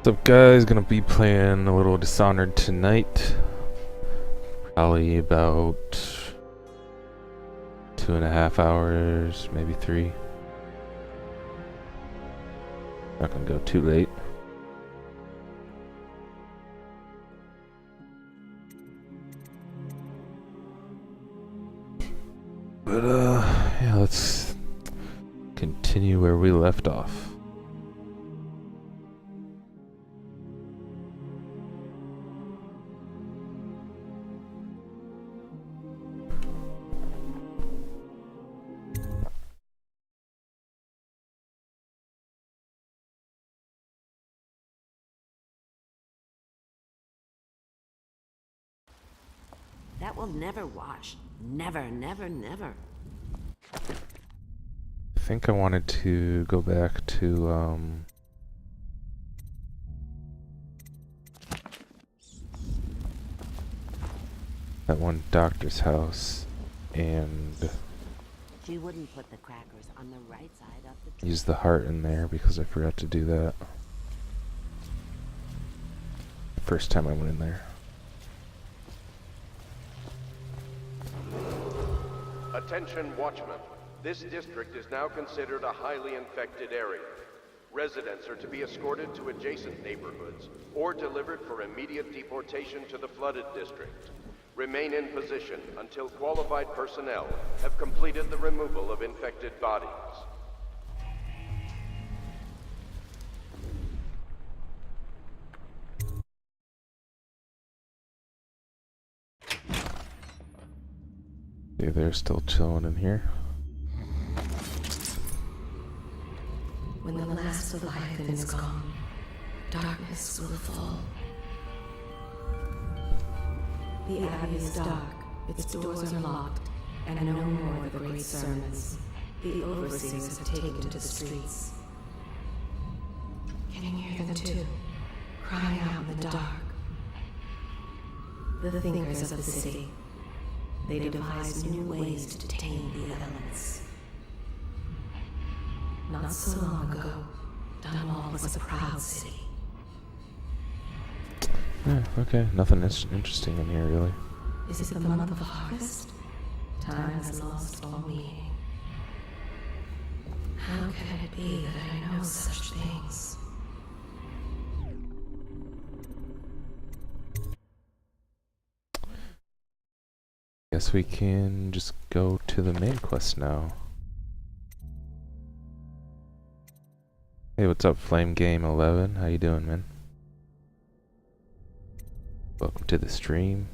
What's up, guys? Gonna be playing a little Dishonored tonight. Probably about 2.5 hours, maybe 3. Not gonna go too late. But yeah, let's continue where we left off. That will never wash. Never, never, never. I think I wanted to go back to that one doctor's house and She wouldn't put the crackers on the right side of the use the heart in there because I forgot to do that first time I went in there. Attention watchmen. This district is now considered a highly infected area. Residents are to be escorted to adjacent neighborhoods or delivered for immediate deportation to the flooded district. Remain in position until qualified personnel have completed the removal of infected bodies. Yeah, they're still chilling in here. When the last of Leviathan is gone, darkness will fall. The Abbey is dark, its doors are locked, and no more the great sermons. The overseers have taken to the streets. Can you hear them too, crying out in the dark? The thinkers of the city. They devise new ways to tame the elements. Not so long ago, Dunwall was a proud city. Yeah, okay, nothing interesting in here really. Is it the month of harvest? Time has lost all meaning. How can it be that I know such things? Guess we can just go to the main quest now. Hey, what's up, Flame Game 11? How you doing, man? Welcome to the stream.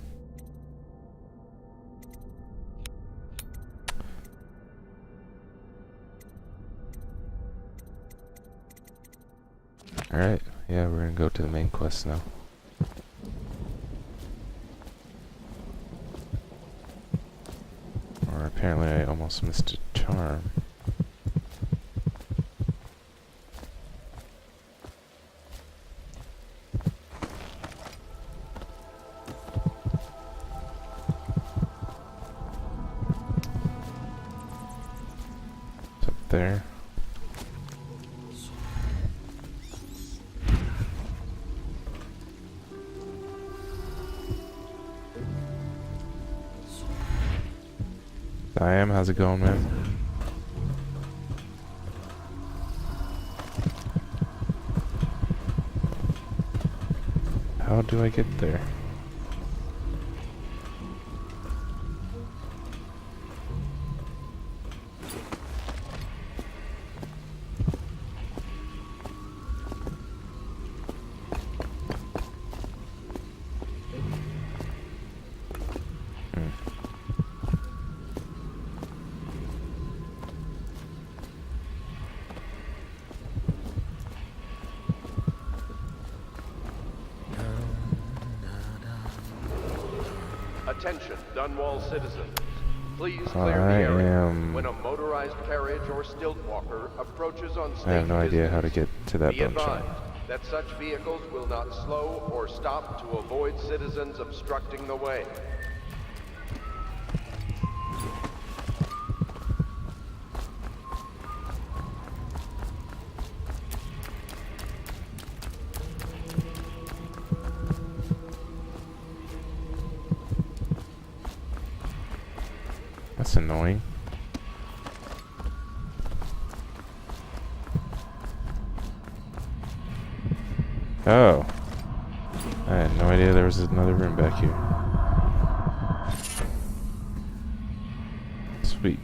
Alright, yeah, we're gonna go to the main quest now. Or apparently I almost missed a charm. It's up there. I am. How's it going, man? How do I get there? Attention, Dunwall citizens. Please clear the I area am... when a motorized carriage or stilt walker approaches on state I have no idea how to business. get to that Be bone advised chunk. that such vehicles will not slow or stop to avoid citizens obstructing the way. That's annoying. Oh. I had no idea there was another room back here. Sweet.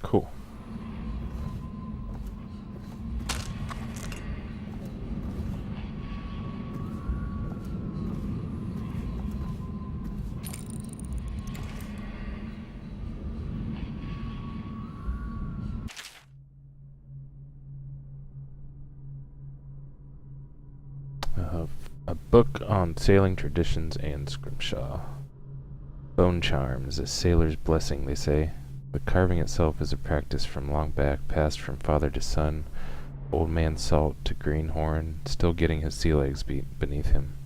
Cool. A book on sailing traditions and scrimshaw. Bone charms, a sailor's blessing, they say. But carving itself is a practice from long back, passed from father to son. Old man Salt to Greenhorn, still getting his sea legs beneath him.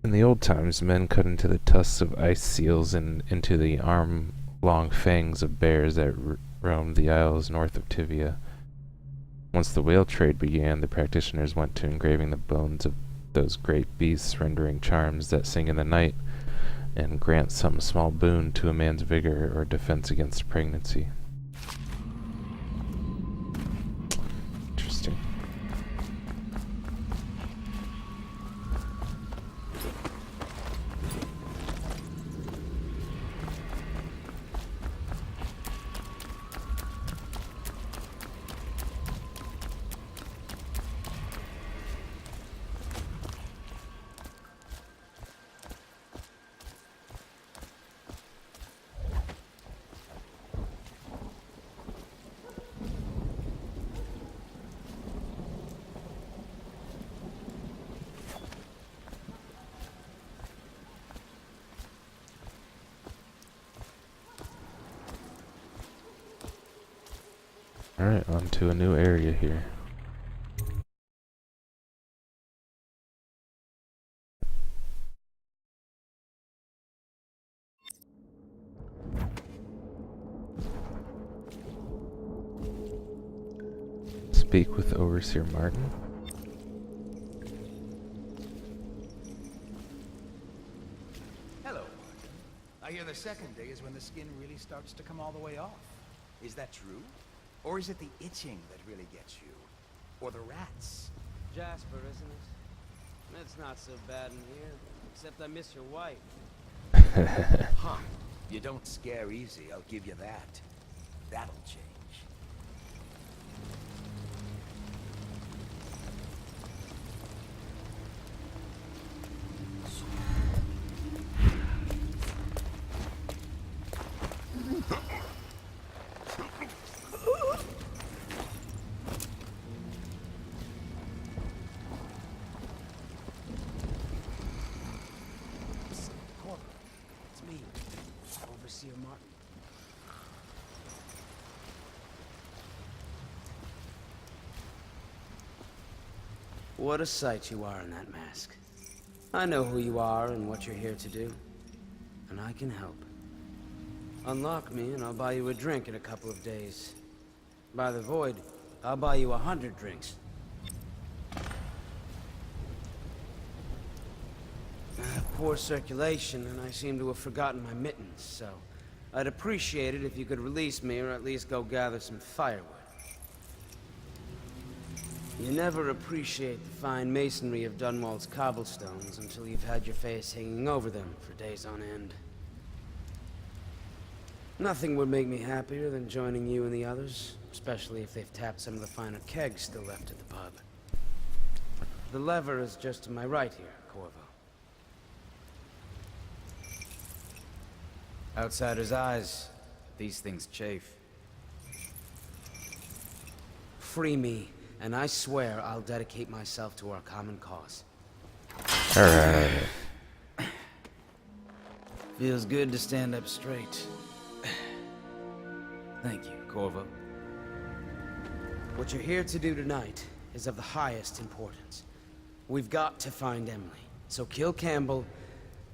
In the old times, men cut into the tusks of ice seals and into the arm-long fangs of bears that roamed the isles north of Tivia. Once the whale trade began, the practitioners went to engraving the bones of those great beasts, rendering charms that sing in the night and grant some small boon to a man's vigor or defense against pregnancy. Interesting. Alright, on to a new area here. Speak with Overseer Martin. Hello, Martin. I hear the second day is when the skin really starts to come all the way off. Is that true? Or is it the itching that really gets you? Or the rats? Jasper, isn't it? It's not so bad in here, except I miss your wife. Huh. You don't scare easy, I'll give you that. That'll change. Overseer Martin. What a sight you are in that mask. I know who you are and what you're here to do. And I can help. Unlock me and I'll buy you a drink in a couple of days. By the Void, I'll buy you 100 drinks. I have poor circulation, and I seem to have forgotten my mittens, so I'd appreciate it if you could release me or at least go gather some firewood. You never appreciate the fine masonry of Dunwall's cobblestones until you've had your face hanging over them for days on end. Nothing would make me happier than joining you and the others, especially if they've tapped some of the finer kegs still left at the pub. The lever is just to my right here, Corvo. Outsider's eyes. These things chafe. Free me, and I swear I'll dedicate myself to our common cause. Alright. Feels good to stand up straight. Thank you, Corvo. What you're here to do tonight is of the highest importance. We've got to find Emily, so kill Campbell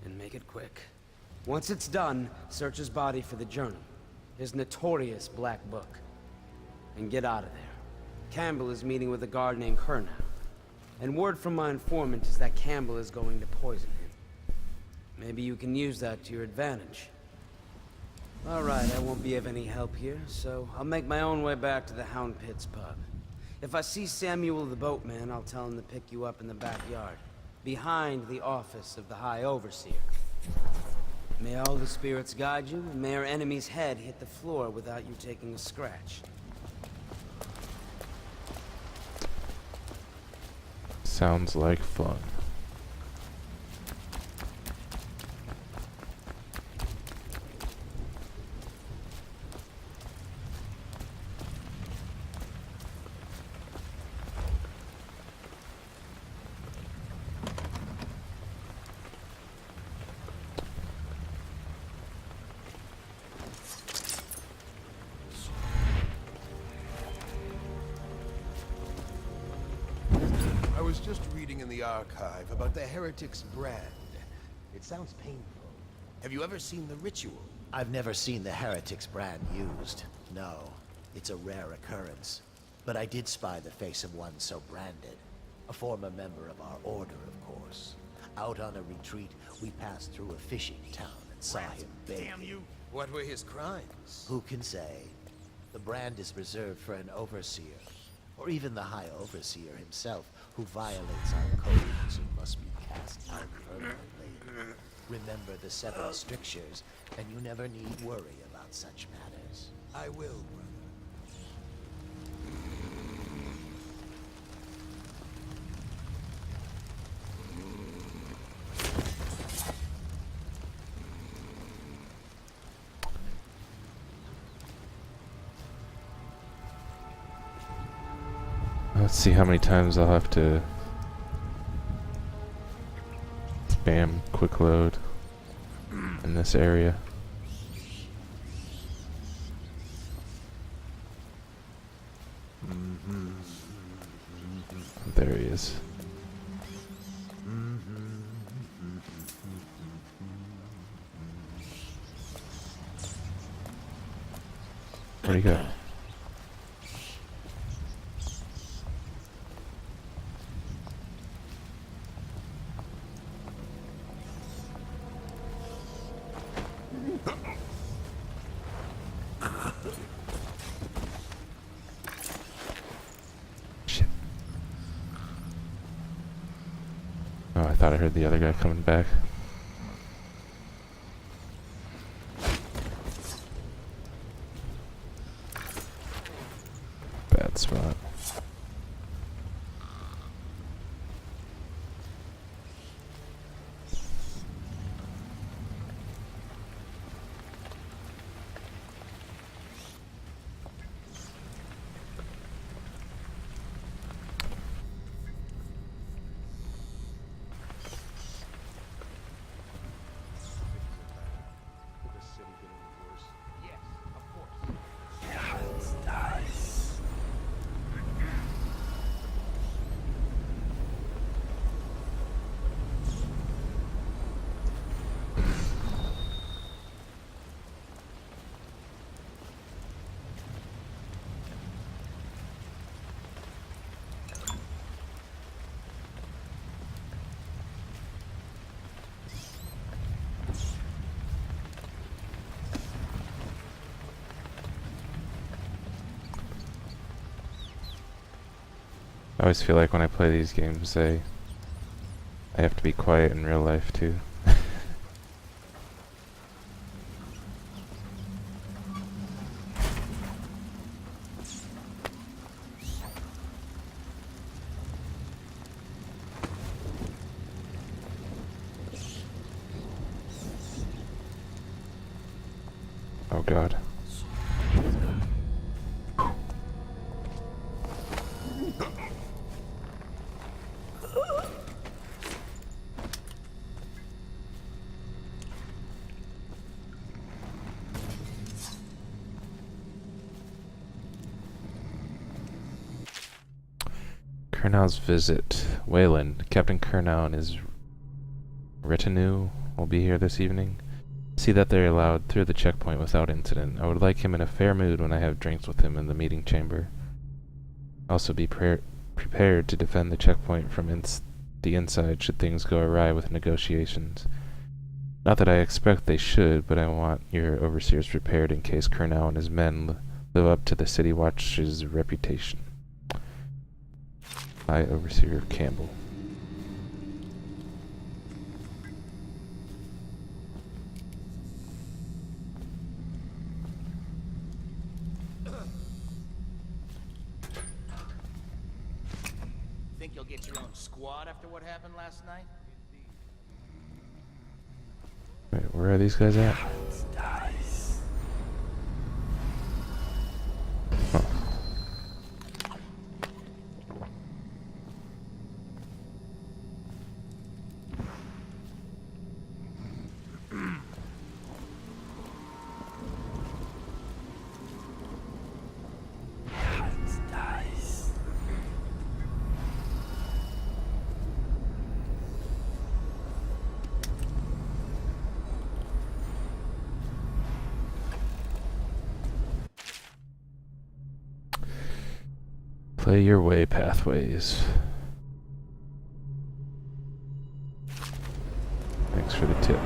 and make it quick. Once it's done, search his body for the journal, his notorious black book. and get out of there. Campbell is meeting with a guard named Kernow. And word from my informant is that Campbell is going to poison him. Maybe you can use that to your advantage. Alright, I won't be of any help here, so I'll make my own way back to the Hound Pits pub. If I see Samuel the boatman, I'll tell him to pick you up in the backyard, behind the office of the High Overseer. May all the spirits guide you, and may our enemy's head hit the floor without you taking a scratch. Sounds like fun. I was just reading in the archive about the Heretic's brand. It sounds painful. Have you ever seen the ritual? I've never seen the Heretic's brand used. No, it's a rare occurrence. But I did spy the face of one so branded. A former member of our order, of course. Out on a retreat, we passed through a fishing town and saw him begging. Damn you! What were his crimes? Who can say? The brand is reserved for an overseer, or even the High Overseer himself, who violates our codes and must be cast out permanently. Remember the 7 strictures, and you never need worry about such matters. I will, brother. Let's see how many times I'll have to spam quick load in this area. There he is. Where'd he go? Shit. Oh, I thought I heard the other guy coming back. Bad spot. I always feel like when I play these games, I have to be quiet in real life too. Oh God. Kernow's visit. Wayland, Captain Kernow and his retinue will be here this evening. See that they're allowed through the checkpoint without incident. I would like him in a fair mood when I have drinks with him in the meeting chamber. Also be prepared to defend the checkpoint from the inside should things go awry with negotiations. Not that I expect they should, but I want your overseers prepared in case Kurnow and his men live up to the City Watch's reputation. By Overseer Campbell. Think you'll get your own squad after what happened last night? Wait, where are these guys at? Huh. Play your way, Pathways. Thanks for the tip.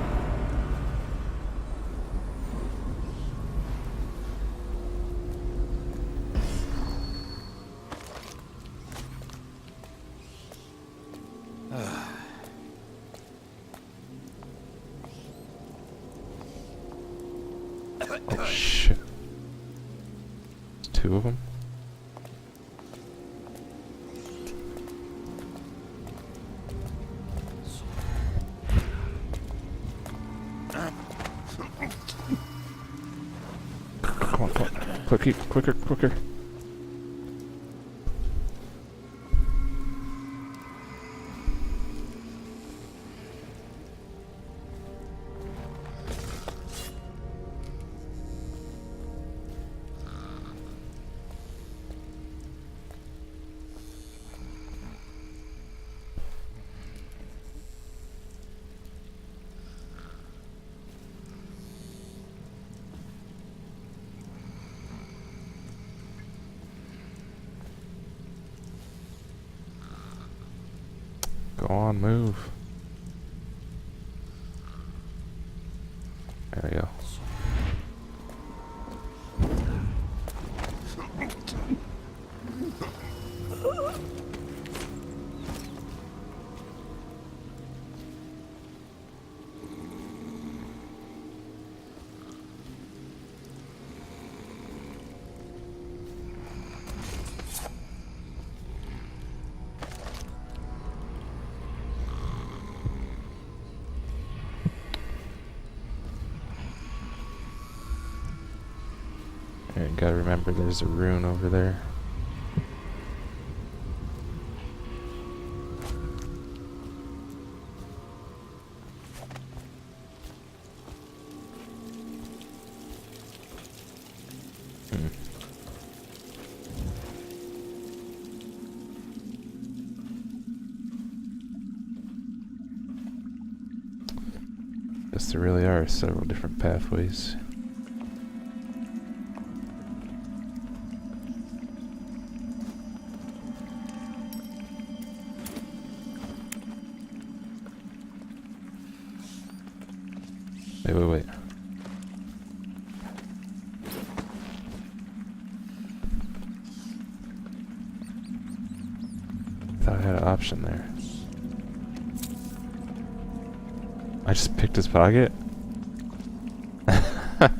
Oh shit. There's two of them? Come on, come on. Quicker, quicker. Go on, move. There we go. Alright, gotta remember there's a rune over there. Guess there really are several different pathways. Wait. Thought I had an option there. I just picked his pocket? I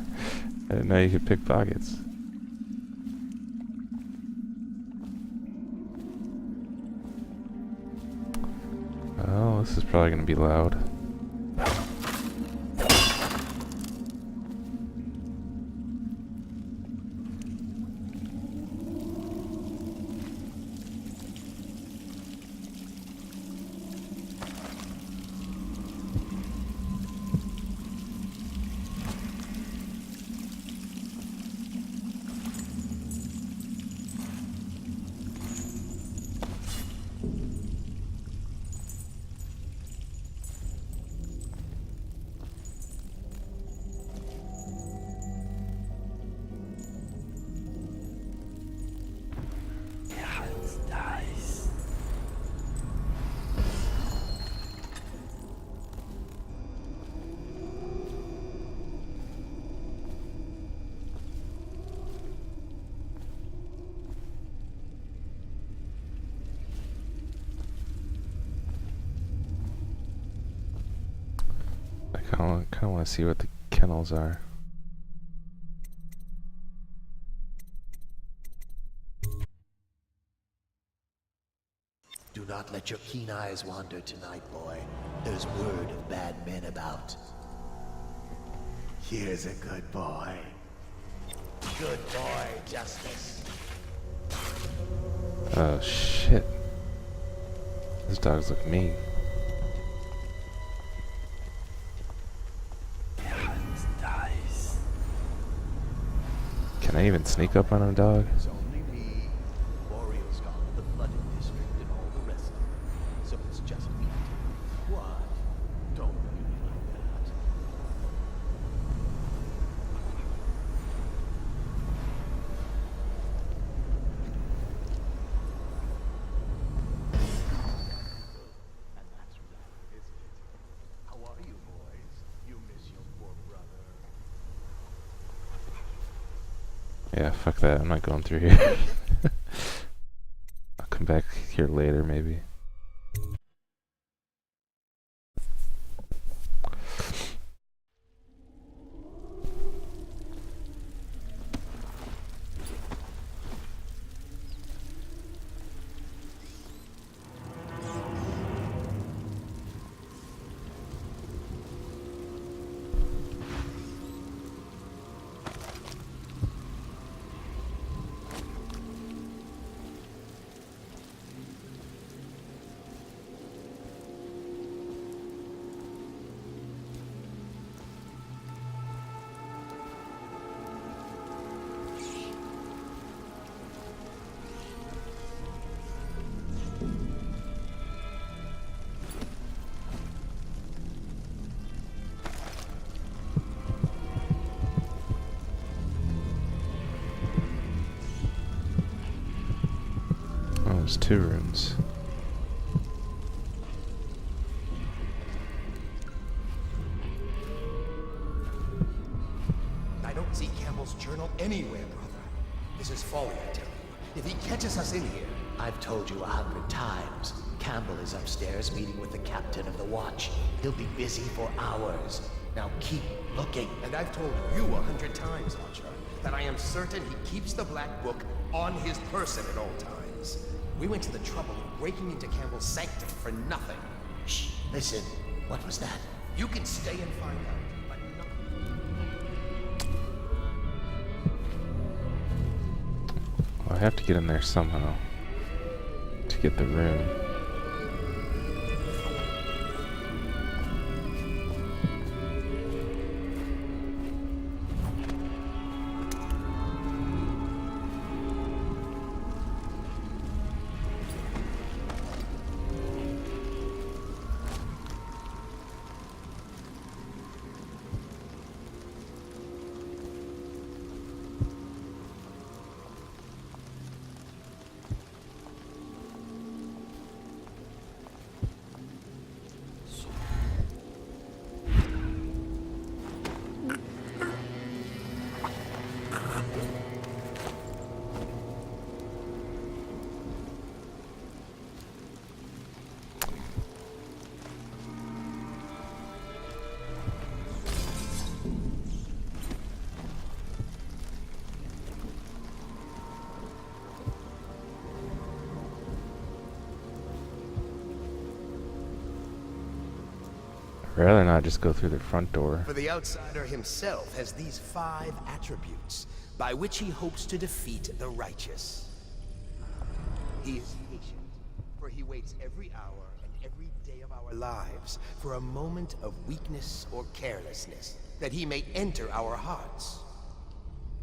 didn't know you could pick pockets. Oh, this is probably gonna be loud. kinda wanna see what the kennels are. Do not let your keen eyes wander tonight, boy. There's word of bad men about. Here's a good boy. Good boy, Justice. Oh shit. Those dogs look mean. Can I even sneak up on a dog? It's only me, Boreal's gone, the flooded district, and all the rest of it. So it's just me. What? Don't look at me like that. And that's right, isn't it? How are you, boys? You miss your poor brother. Yeah, fuck that. I'm not going through here. I'll come back here later, maybe. Oh, there's 2 rooms. I don't see Campbell's journal anywhere, brother. This is folly, I tell you. If he catches us in here... I've told you 100 times. Campbell is upstairs meeting with the captain of the watch. He'll be busy for hours. Now keep looking. And I've told you 100 times, Archer, that I am certain he keeps the Black Book on his person at all times. We went to the trouble of breaking into Campbell's sanctum for nothing. Shh, listen. What was that? You can stay and find out, but not... Well, I have to get in there somehow to get the room. I'd rather not just go through the front door. For the outsider himself has these 5 attributes by which he hopes to defeat the righteous. He is patient, for he waits every hour and every day of our lives for a moment of weakness or carelessness, that he may enter our hearts.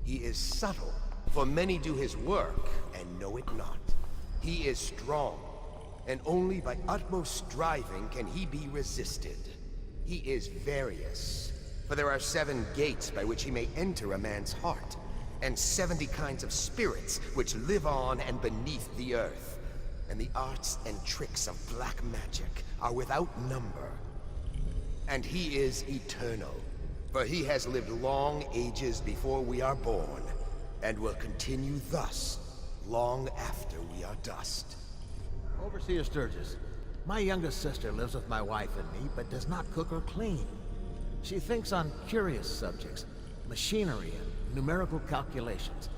He is subtle, for many do his work and know it not. He is strong, and only by utmost striving can he be resisted. He is various, for there are 7 gates by which he may enter a man's heart, and 70 kinds of spirits which live on and beneath the earth. And the arts and tricks of black magic are without number. And he is eternal, for he has lived long ages before we are born, and will continue thus long after we are dust. Overseer Sturgis, my youngest sister lives with my wife and me, but does not cook or clean. She thinks on curious subjects, machinery and numerical calculations.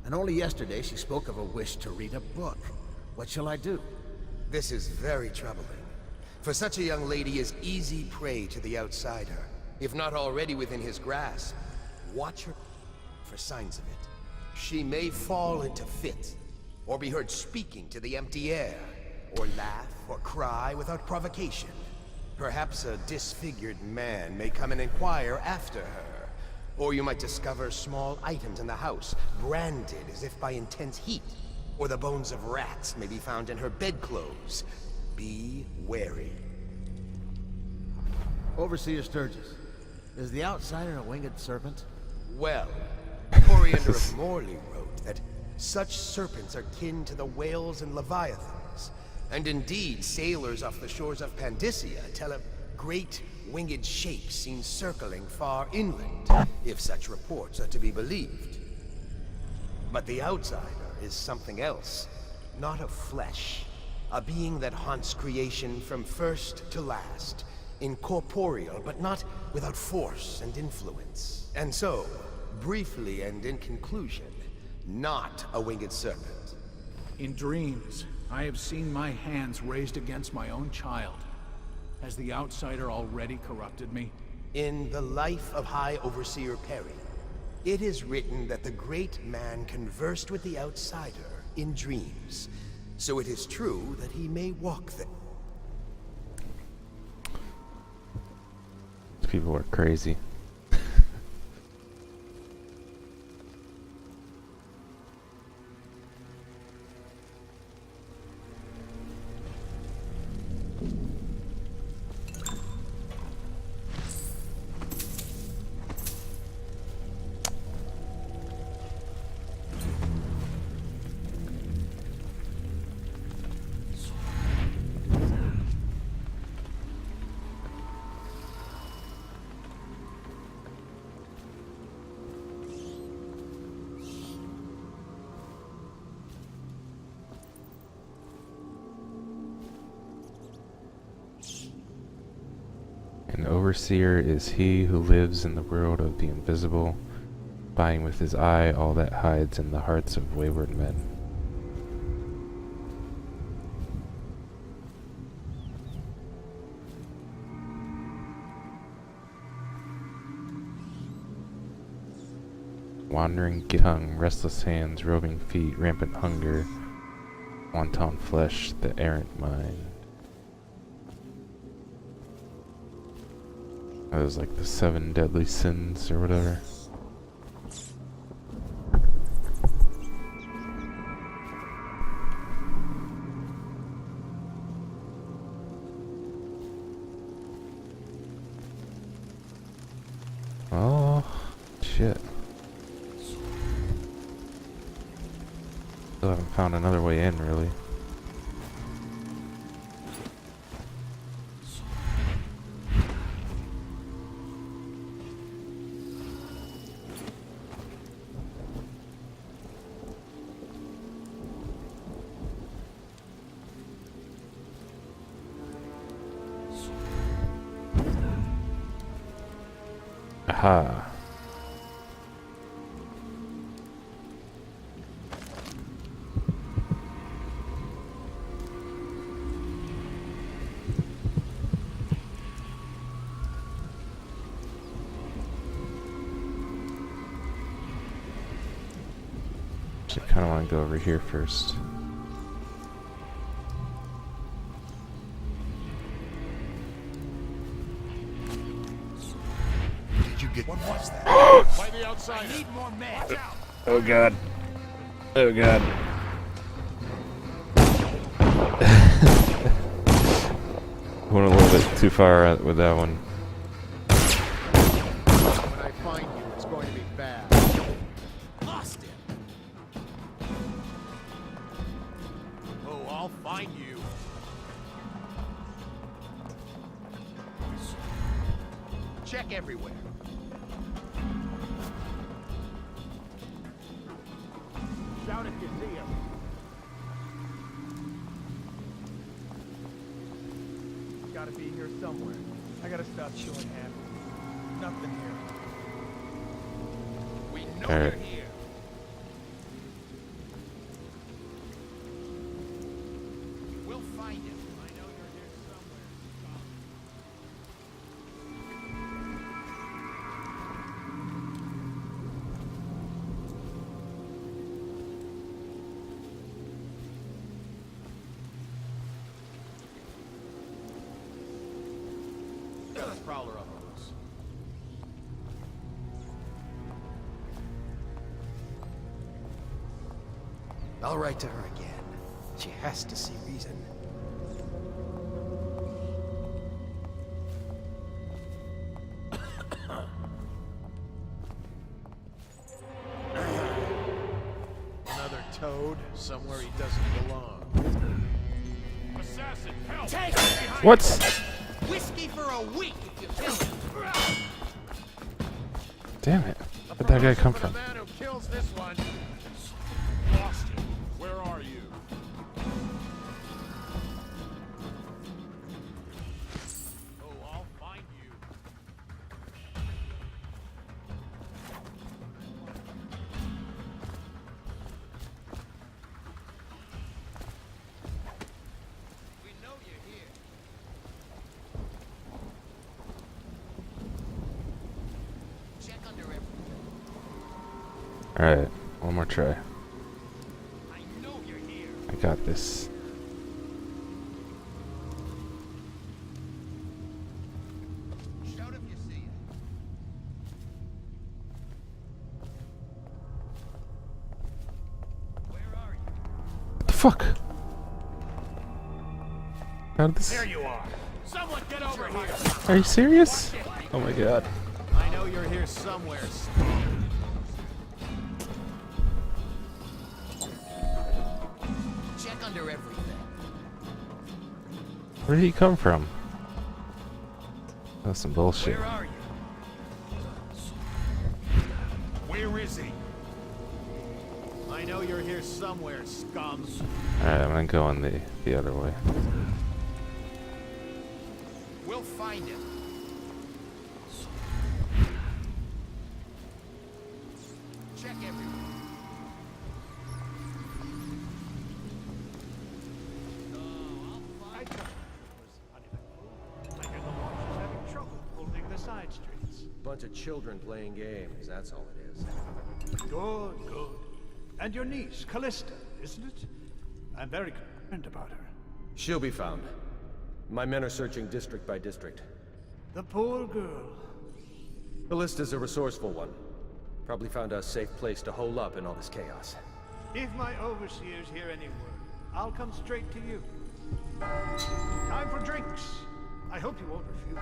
And only yesterday she spoke of a wish to read a book. What shall I do? This is very troubling. For such a young lady is easy prey to the outsider. If not already within his grasp, watch her for signs of it. She may fall into fits, or be heard speaking to the empty air, or laugh or cry without provocation. Perhaps a disfigured man may come and inquire after her, or you might discover small items in the house, branded as if by intense heat, or the bones of rats may be found in her bedclothes. Be wary. Overseer Sturgis, is the outsider a winged serpent? Well, Coriander of Morley wrote that such serpents are kin to the whales and leviathans, and indeed sailors off the shores of Pandysia tell of great winged shapes seen circling far inland, if such reports are to be believed. But the outsider is something else, not of flesh, a being that haunts creation from first to last, incorporeal but not without force and influence. And so, briefly and in conclusion, not a winged serpent. In dreams, I have seen my hands raised against my own child. Has the outsider already corrupted me? In the life of High Overseer Perry, it is written that the great man conversed with the outsider in dreams. So it is true that he may walk there. People are crazy. An overseer is he who lives in the world of the invisible, spying with his eye all that hides in the hearts of wayward men. Wandering tongue, restless hands, roving feet, rampant hunger, wanton flesh, the errant mind. That was like the 7 deadly sins or whatever. Oh, shit. Still haven't found another way in, really. Aha. I kind of want to go over here first. What was that? By the outside. I need more men. Watch out. Oh god. Oh god. Went a little bit too far with that one. When I find you, it's going to be bad. Lost him. Oh, I'll find you. Check everywhere. Shout if you see him. Gotta be here somewhere. I gotta stop showing hands. nothing here. We know All right. you're here. We'll find him. I know you're here somewhere. Got a prowler up on us. I'll write to her again. She has to see reason. Another toad somewhere he doesn't belong. Assassin, help! What? Whiskey for a week if you kill him. Damn it. Where'd that guy come For from? the man who kills this one. Lost him. Where are you? Oh, I'll find you. We know you're here. Check under everything. Alright, one more try. I know you're here. I got this. Shout if you see it. Where are you? What the fuck? How did this... There you are. Someone get over here. Are you serious? Oh my god. I know you're here somewhere. Check under everything. Where did he come from? That's some bullshit. Where are you? Where is he? I know you're here somewhere, scums. Alright, I'm gonna go on the other way. We'll find him. Check everywhere. I hear the launch is having trouble holding the side streets. Bunch of children playing games, that's all it is. Good, good. And your niece, Callista, isn't it? I'm very concerned about her. She'll be found. My men are searching district by district. The poor girl. Callista's a resourceful one. Probably found a safe place to hole up in all this chaos. If my overseers hear any word, I'll come straight to you. Time for drinks. I hope you won't refuse.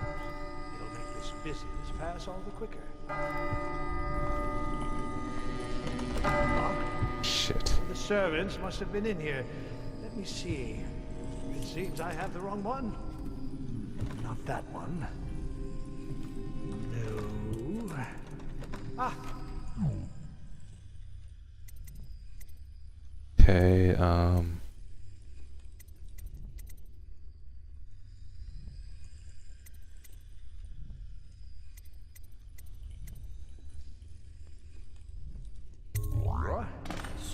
It'll make this business pass all the quicker. Shit. The servants must have been in here. Let me see. It seems I have the wrong one. Not that one. No. Ah, Okay,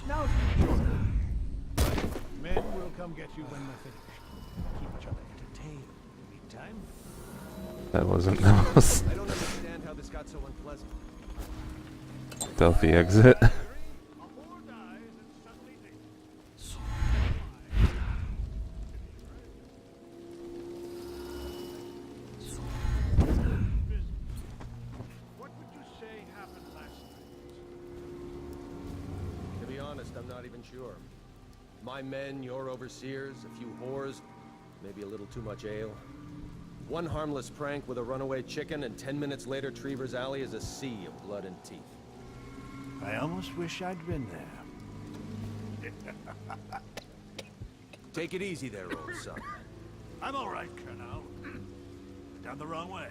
now men will come get you when we're finished. Keep each other entertained in the meantime. that wasn't the most I don't understand how this got so unpleasant. stealthy exit. A whore dies and suddenly What would you say happened last night? To be honest, I'm not even sure. My men, your overseers, a few whores, maybe a little too much ale. One harmless prank with a runaway chicken, and 10 minutes later, Trevor's Alley is a sea of blood and teeth. I almost wish I'd been there. Take it easy there, old son. I'm all right, Colonel. Down the wrong way.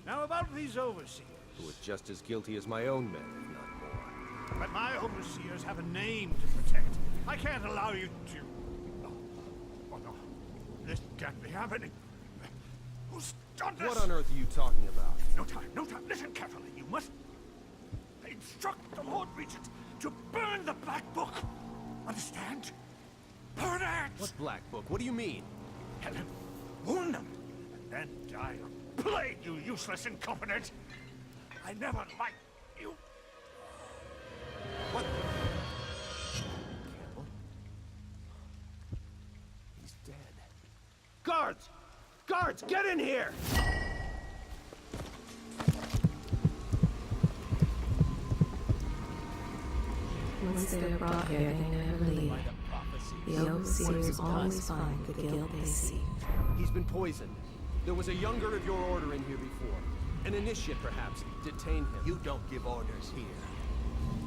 Now about these overseers. Who are just as guilty as my own men, if not more. But my overseers have a name to protect. I can't allow you to... Oh no. This can't be happening. Who's done this? What on earth are you talking about? No time, no time. Listen carefully. You must instruct the Lord Regent to burn the Black Book. Understand? Burn it! What Black Book? What do you mean? Helen, warn them, and then die of plague, you useless incompetent! I never liked you. What? Campbell? He's dead. Guards! Guards, get in here! Once they're brought here, they never leave. The overseers always find the guilt they seek. He's been poisoned. There was a younger of your order in here before. An initiate, perhaps. Detain him. You don't give orders here.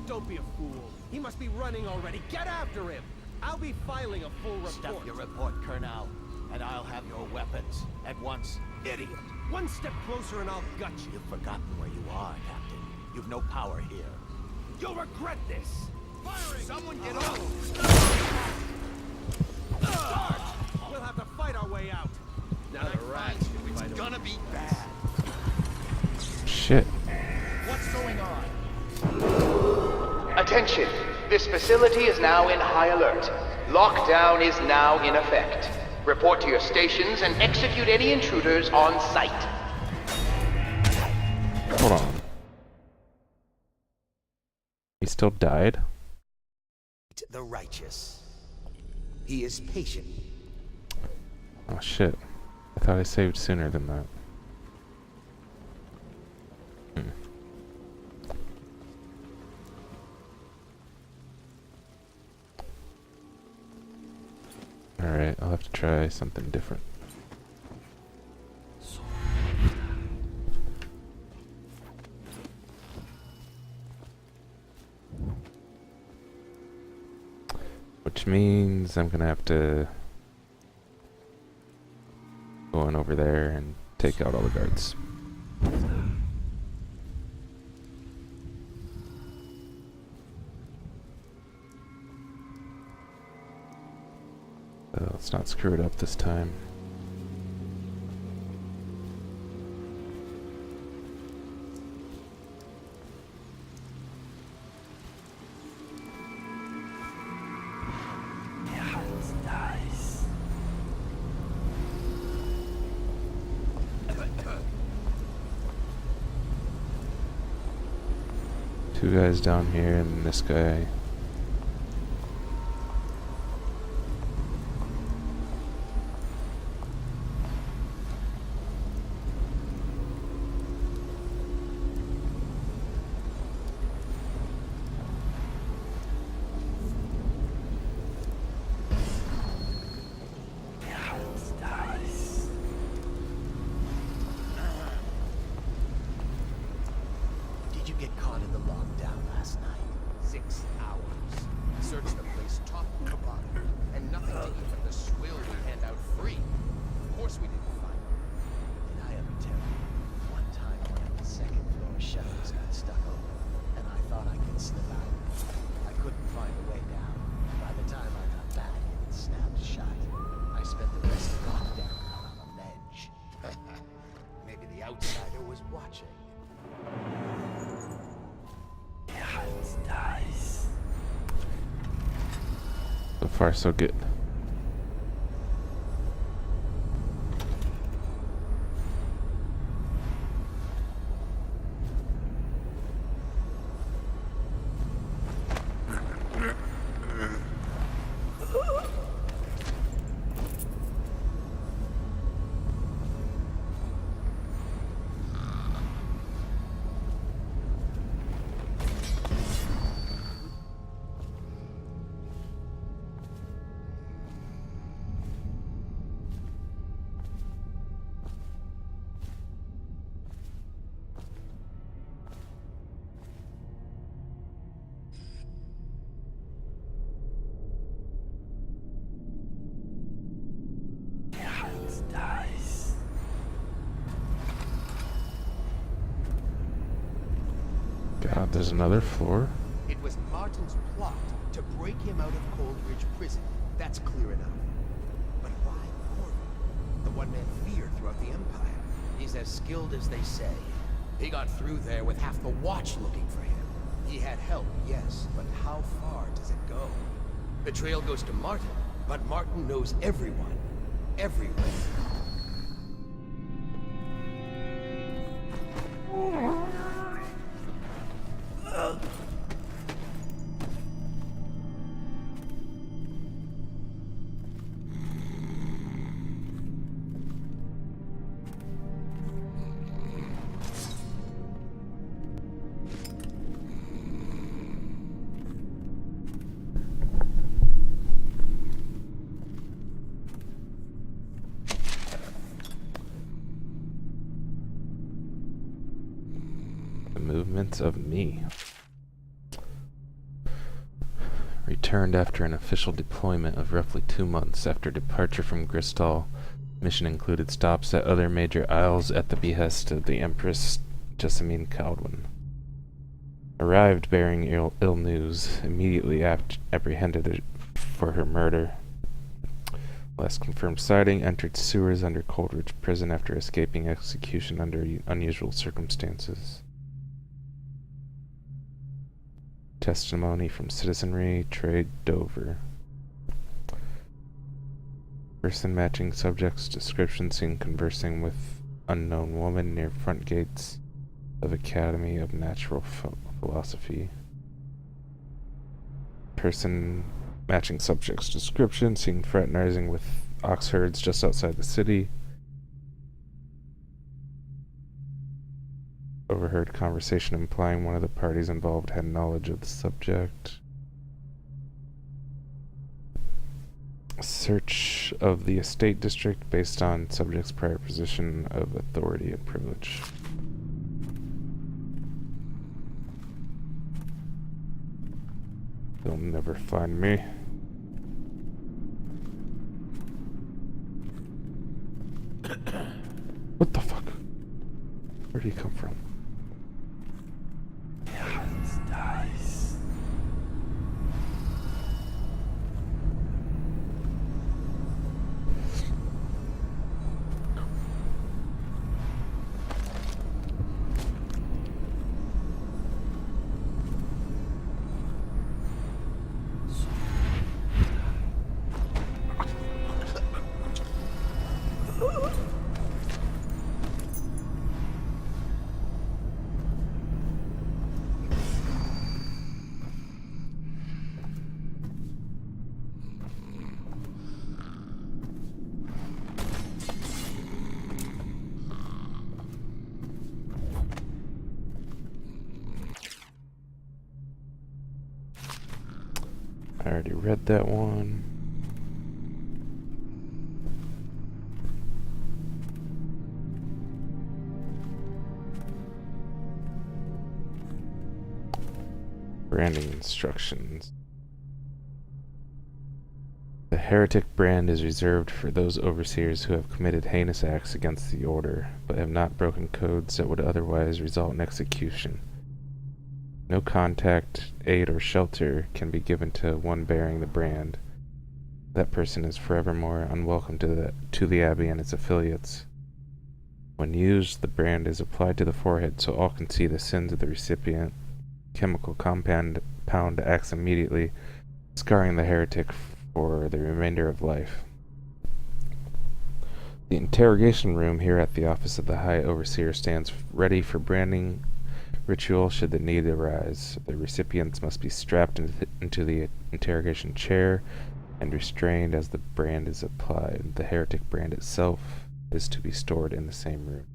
Don't be a fool. He must be running already. Get after him! I'll be filing a full report. Stuff your report, Colonel, and I'll have your weapons at once. Idiot! One step closer and I'll gut you. You've forgotten where you are, Captain. You've no power here. You'll regret this! Firing! Someone get on! Guards! We'll have to fight our way out. Now the rats can fight. It's gonna be bad. Shit. What's going on? Attention! This facility is now in high alert. Lockdown is now in effect. Report to your stations and execute any intruders on sight. Hold on. He still died? The righteous. He is patient. Oh shit. I thought I saved sooner than that. Alright, I'll have to try something different. Which means I'm gonna have to go on over there and take out all the guards. Let's not screw it up this time. Two guys down here and this guy. Did you get caught in the lockdown last night? 6 hours. Searched the place top to bottom. And nothing to eat but the swill we hand out free. Of course we didn't find it. Did I ever tell you? One time one of the second floor shutters got stuck open, and I thought I could slip out. I couldn't find a way down. By the time I got back, it snapped shut. I spent the rest of lockdown out on a ledge. Maybe the outsider was watching. So far, so good. God, there's another floor? It was Martin's plot to break him out of Coldridge Prison. That's clear enough. But why Corvo? The one man feared throughout the Empire. He's as skilled as they say. He got through there with half the watch looking for him. He had help, yes, but how far does it go? The trail goes to Martin, but Martin knows everyone. Everywhere. Movements of me. Returned after an official deployment of roughly 2 months after departure from Gristol. Mission included stops at other major isles at the behest of the Empress Jessamine Caldwin. Arrived bearing ill news, immediately apprehended for her murder. Last confirmed sighting, entered sewers under Coleridge Prison after escaping execution under unusual circumstances. Testimony from citizenry, trade Dover. Person matching subject's description seen conversing with unknown woman near front gates of Academy of Natural Philosophy. Person matching subject's description seen fraternizing with ox herds just outside the city. Overheard conversation implying one of the parties involved had knowledge of the subject. Search of the estate district based on subject's prior position of authority and privilege. They'll never find me. What the fuck? Where did he come from? I already read that one. Branding instructions. The heretic brand is reserved for those overseers who have committed heinous acts against the order, but have not broken codes that would otherwise result in execution. No contact, aid, or shelter can be given to one bearing the brand. That person is forevermore unwelcome to the Abbey and its affiliates. When used, the brand is applied to the forehead so all can see the sins of the recipient. Chemical compound acts immediately, scarring the heretic for the remainder of life. The interrogation room here at the office of the High Overseer stands ready for branding ritual should the need arise. The recipients must be strapped into the interrogation chair and restrained as the brand is applied. The heretic brand itself is to be stored in the same room.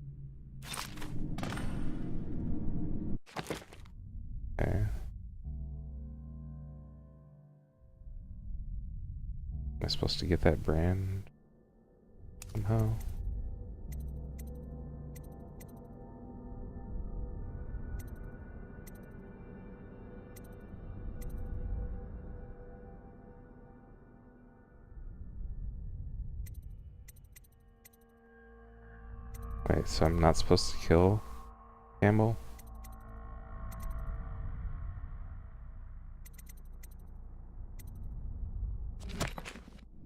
Okay. Am I supposed to get that brand somehow? Wait, so I'm not supposed to kill Campbell?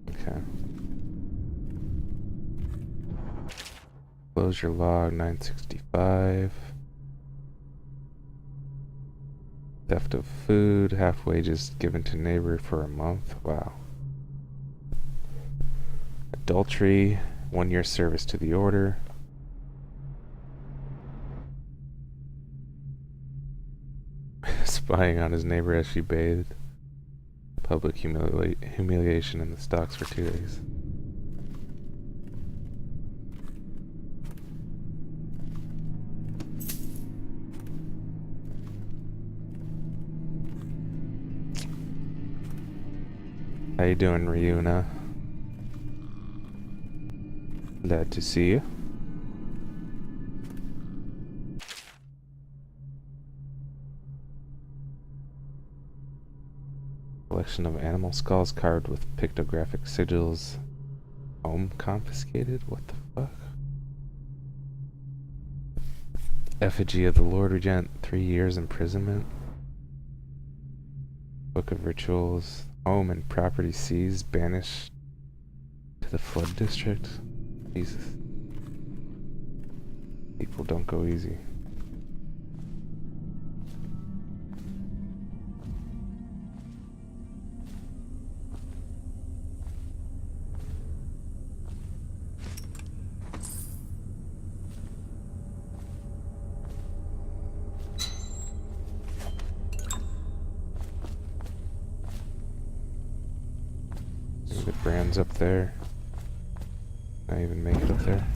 Okay. Closure log 965. Theft of food, half wages given to neighbor for a month. Wow. Adultery, 1 year service to the order. Spying on his neighbor as she bathed. Public humiliation in the stocks for 2 days. How you doing, Ryuna? Glad to see you. Collection of animal skulls carved with pictographic sigils. Home confiscated? What the fuck? Effigy of the Lord Regent, 3 years imprisonment. Book of Rituals. Home and property seized, banished to the flood district. Jesus. People don't go easy. The brand's up there. Not even make it up there.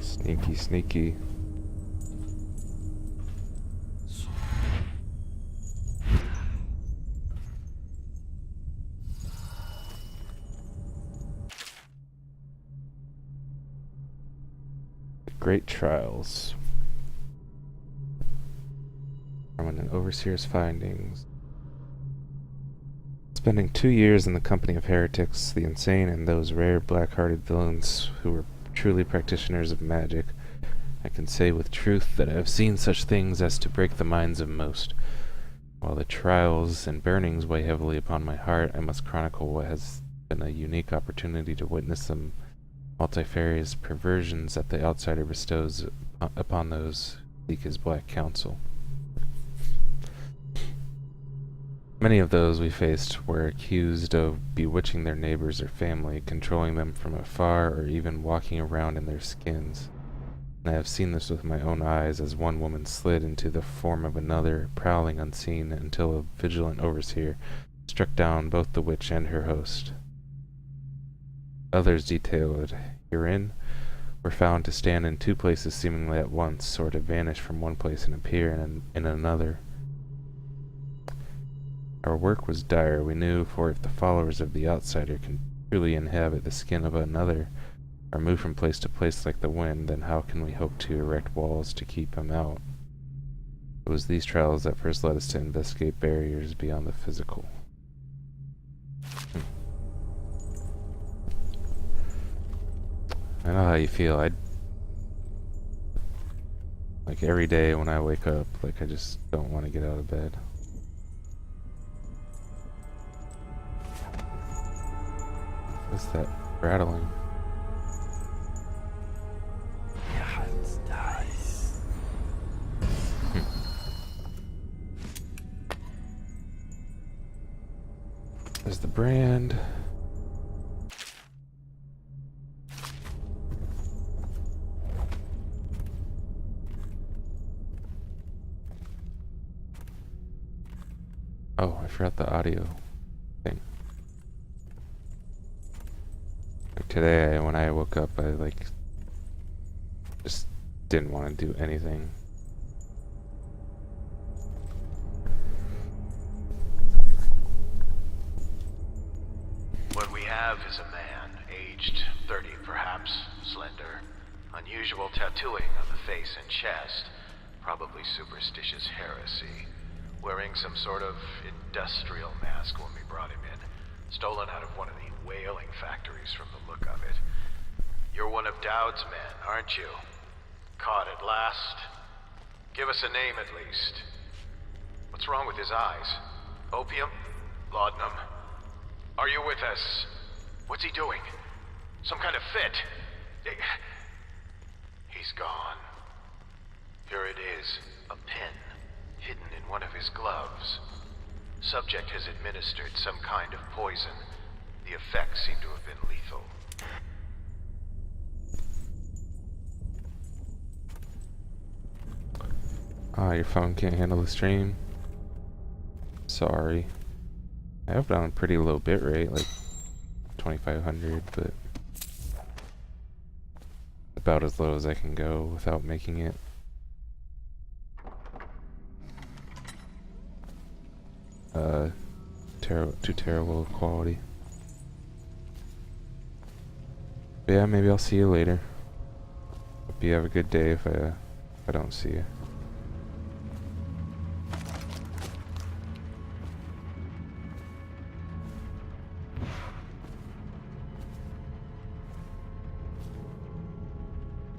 Sneaky, sneaky. Great trials. From an overseer's findings. Spending 2 years in the company of heretics, the insane, and those rare black-hearted villains who were truly practitioners of magic, I can say with truth that I have seen such things as to break the minds of most. While the trials and burnings weigh heavily upon my heart, I must chronicle what has been a unique opportunity to witness some multifarious perversions that the outsider bestows upon those who seek his black counsel. Many of those we faced were accused of bewitching their neighbors or family, controlling them from afar, or even walking around in their skins. And I have seen this with my own eyes as one woman slid into the form of another, prowling unseen until a vigilant overseer struck down both the witch and her host. Others detailed herein were found to stand in 2 places seemingly at once, or to vanish from one place and appear in another. Our work was dire, we knew, for if the followers of the outsider can truly inhabit the skin of another, or move from place to place like the wind, then how can we hope to erect walls to keep him out? It was these trials that first led us to investigate barriers beyond the physical. I know how you feel. Like every day when I wake up, like I just don't want to get out of bed. What's that rattling? There's the brand. Oh, I forgot the audio thing. Like today, when I woke up, I just didn't want to do anything. What we have is a man, aged 30 perhaps, slender, unusual tattooing on the face and chest, probably superstitious heresy. Wearing some sort of industrial mask when we brought him in, stolen out of one of the whaling factories from the look of it. You're one of Dowd's men, aren't you? at last. Give us a name at least. What's wrong with his eyes? Opium? Laudanum. Are you with us? What's he doing? Some kind of fit? He's gone. Here it is, a pen, hidden in one of his gloves. Subject has administered some kind of poison. The effects seem to have been lethal. Ah, your phone can't handle the stream. Sorry. I have it on a pretty low bit rate, like 2500, but about as low as I can go without making it too terrible of quality. But yeah, maybe I'll see you later. Hope you have a good day if I don't see you.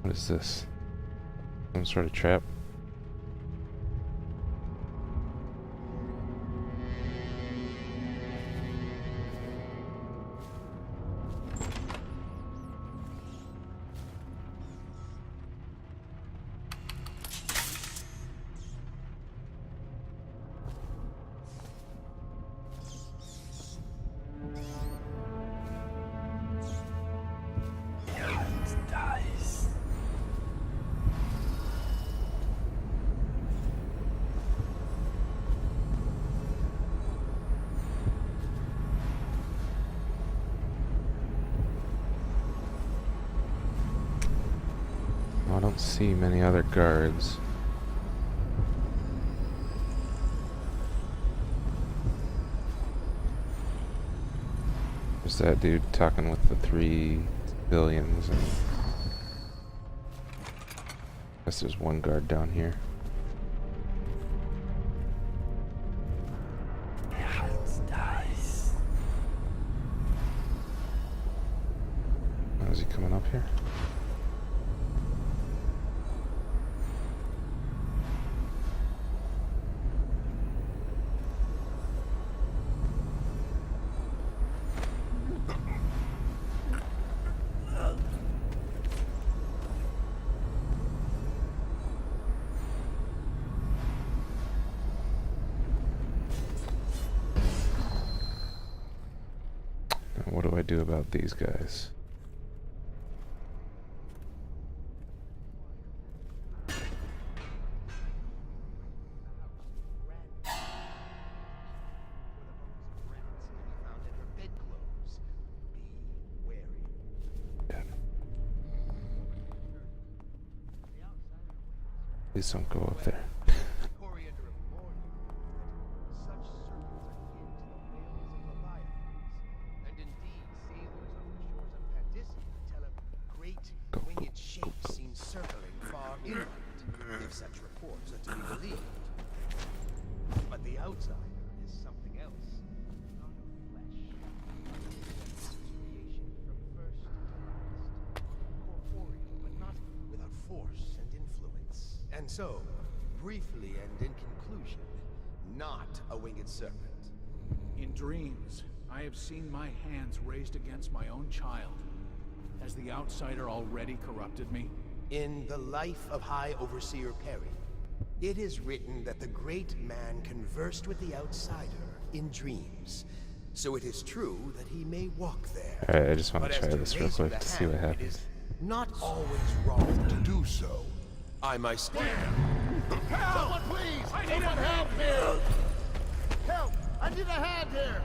What is this? Some sort of trap? I don't see many other guards. There's that dude talking with the 3 billions. And I guess there's one guard down here. Oh, is he coming up here? What do I do about these guys? Yeah. Please don't go up there. If such reports are to be believed. But the outsider is something else. Not of flesh. It's creation from first to last. Corporeal, but not without force and influence. And so, briefly and in conclusion, not a winged serpent. In dreams, I have seen my hands raised against my own child. Has the outsider already corrupted me? In the life of High Overseer Perry, it is written that the great man conversed with the outsider in dreams. So it is true that he may walk there. Alright, I just want to try this real quick to see what happens. It is not always wrong to do so. I myself... Help! Someone please! I need help here! Help! I need a hand here!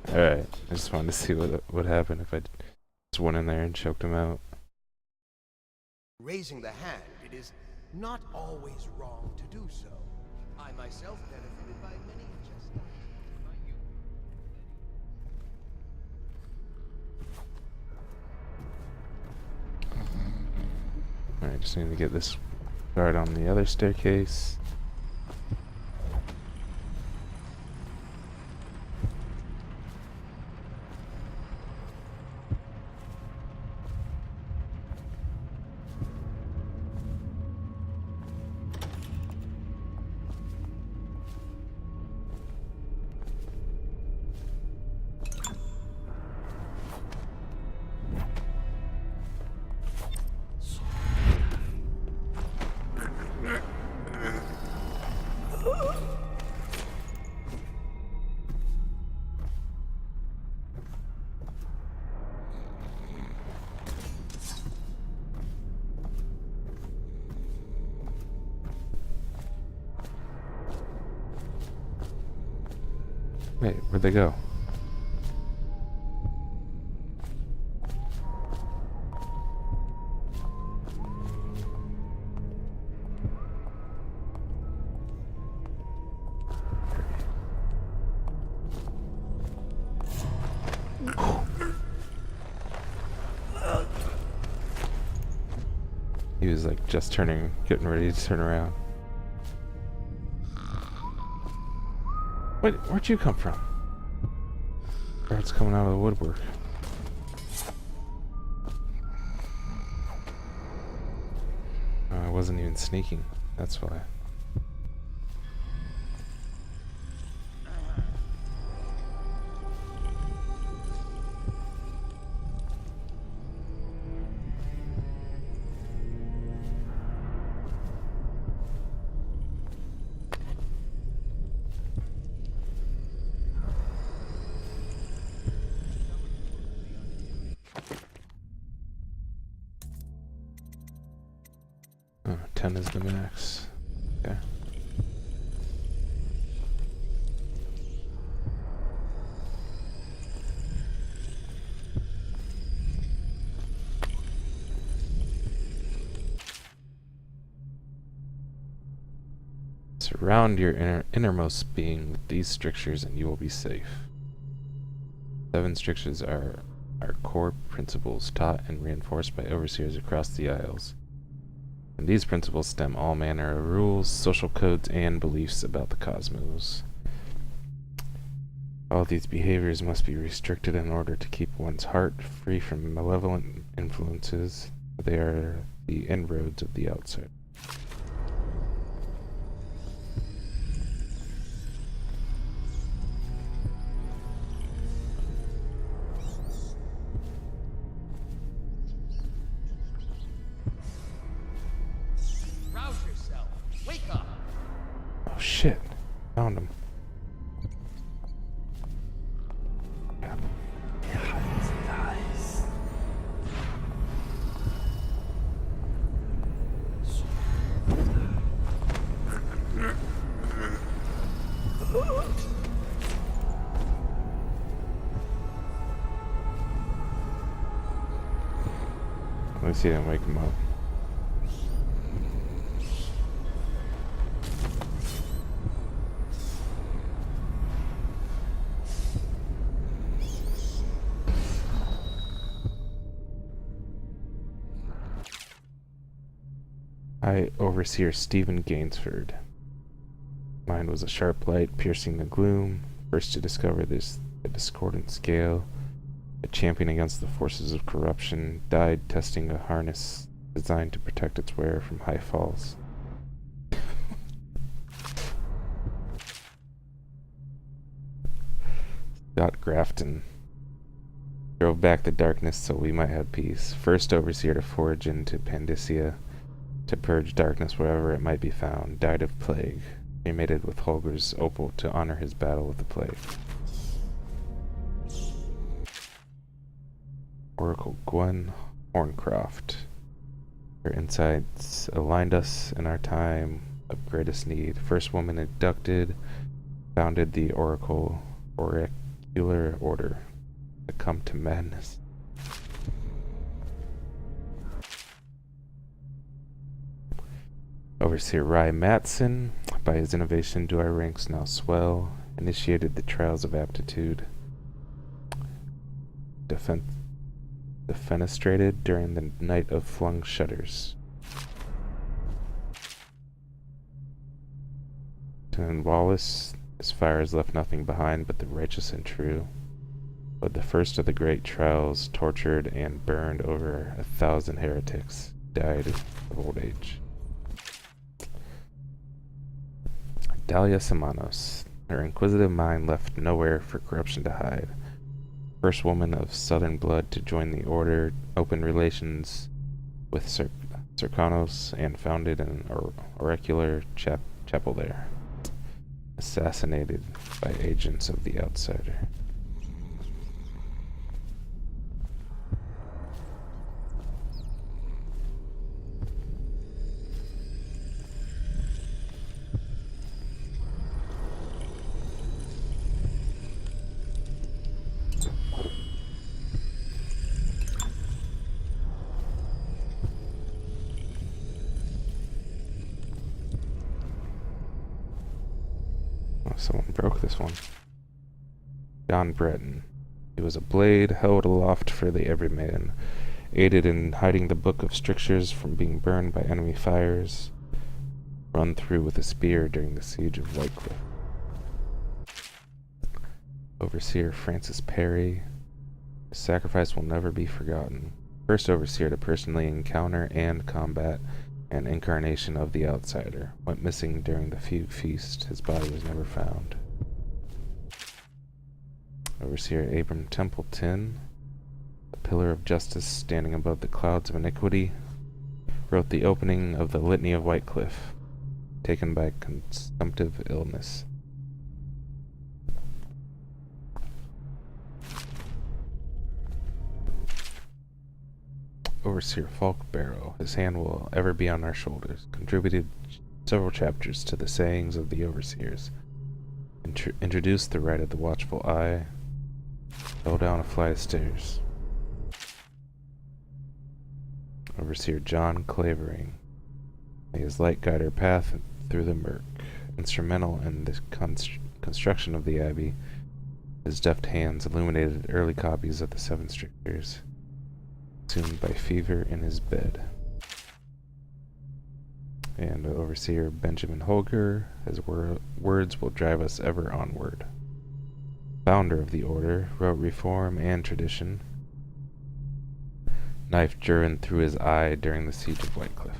Alright, I just wanted to see what would happen if I just went in there and choked him out. Raising the hand, it is not always wrong to do so. I myself benefited by many just that. Alright, just need to get this guard on the other staircase. Wait, where'd they go? He was like just getting ready to turn around. Wait, where'd you come from? Guards coming out of the woodwork. Oh, I wasn't even sneaking. That's why. Oh, 10 is the max. Okay. Surround your innermost being with these strictures and you will be safe. 7 strictures are core principles taught and reinforced by overseers across the Isles. From these principles stem all manner of rules, social codes, and beliefs about the cosmos. All these behaviors must be restricted in order to keep one's heart free from malevolent influences. They are the inroads of the outside. Oh shit, found him. At least he didn't wake him up. High Overseer Stephen Gainsford. Mine was a sharp light piercing the gloom, first to discover the discordant scale. A champion against the forces of corruption, died testing a harness designed to protect its wearer from high falls. Scott Grafton drove back the darkness so we might have peace. First overseer to forge into Pandysia, to purge darkness wherever it might be found. Died of plague. Cremated with Holger's opal to honor his battle with the plague. Oracle Gwen Horncroft. Her insights aligned us in our time of greatest need. First woman inducted, founded the Oracular Order. Succumbed to madness. Overseer Rye Matson, by his innovation do our ranks now swell, initiated the trials of aptitude. Defenestrated during the night of flung shutters. Lieutenant Wallace, his fires left nothing behind but the righteous and true. But the first of the great trials, tortured and burned over 1,000 heretics, died of old age. Dahlia Semanos, her inquisitive mind left nowhere for corruption to hide. First woman of southern blood to join the order, opened relations with Cercanos, and founded an oracular chapel there. Assassinated by agents of the outsider. Someone broke this one. John Breton. He was a blade held aloft for the everyman, aided in hiding the book of strictures from being burned by enemy fires, run through with a spear during the siege of Whitecliff. Overseer Francis Perry. His sacrifice will never be forgotten. First overseer to personally encounter and combat an incarnation of the outsider. Went missing during the Fugue Feast. His body was never found. Overseer Abram Templeton, a pillar of justice standing above the clouds of iniquity, wrote the opening of the Litany of Whitecliff, taken by consumptive illness. Overseer Falk Barrow, his hand will ever be on our shoulders, contributed several chapters to the sayings of the overseers, introduced the rite of the watchful eye, fell down a flight of stairs. Overseer John Clavering, may his light guide our path through the murk, instrumental in the construction of the abbey. His deft hands illuminated early copies of the Seven Strictures, consumed by fever in his bed. And Overseer Benjamin Holger, his words will drive us ever onward. Founder of the order, wrote reform and tradition. Knife driven through his eye during the siege of Whitecliff.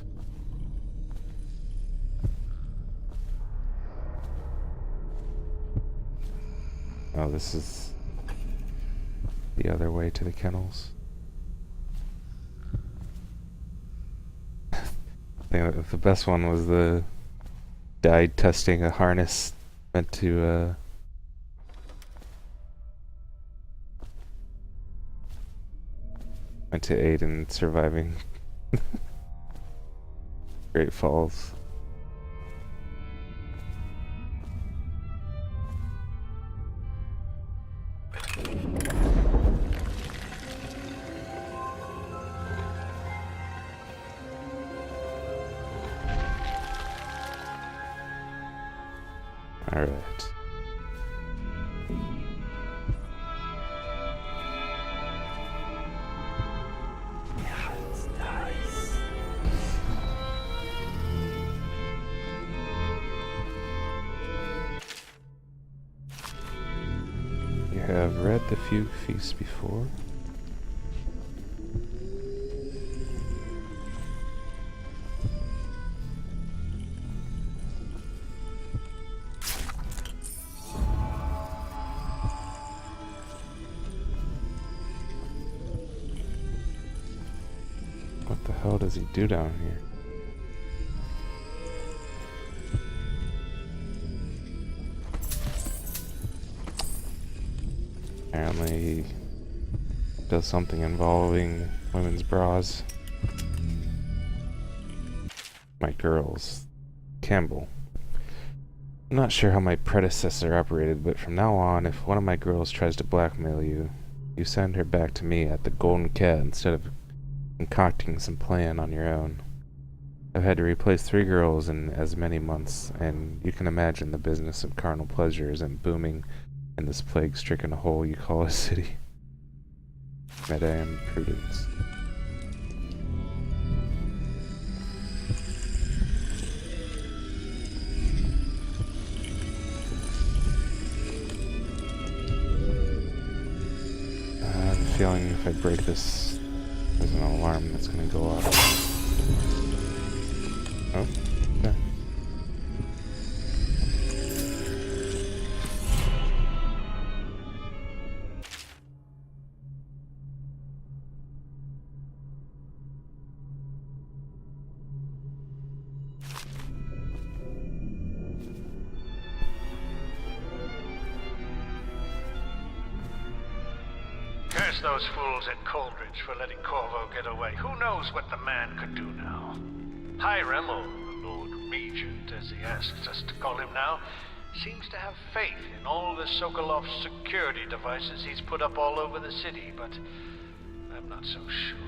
Oh, this is the other way to the kennels. I think that the best one was the guy testing a harness meant to aid in surviving Great Falls. All right. You have read the Fugue Feast before? What the hell does he do down here? Apparently he does something involving women's bras. My girls. Campbell. I'm not sure how my predecessor operated, but from now on, if one of my girls tries to blackmail you, you send her back to me at the Golden Cat instead of concocting some plan on your own. I've had to replace 3 girls in as many months, and you can imagine the business of carnal pleasure isn't booming in this plague-stricken hole you call a city. Madame Prudence. I have a feeling if I break this, there's an alarm that's gonna go off. Oh, okay. Curse those fools at Coldridge for letting Corvo get away. Who knows what the man could do now? Hiram, or the Lord Regent, as he asks us to call him now, seems to have faith in all the Sokolov security devices he's put up all over the city, but I'm not so sure.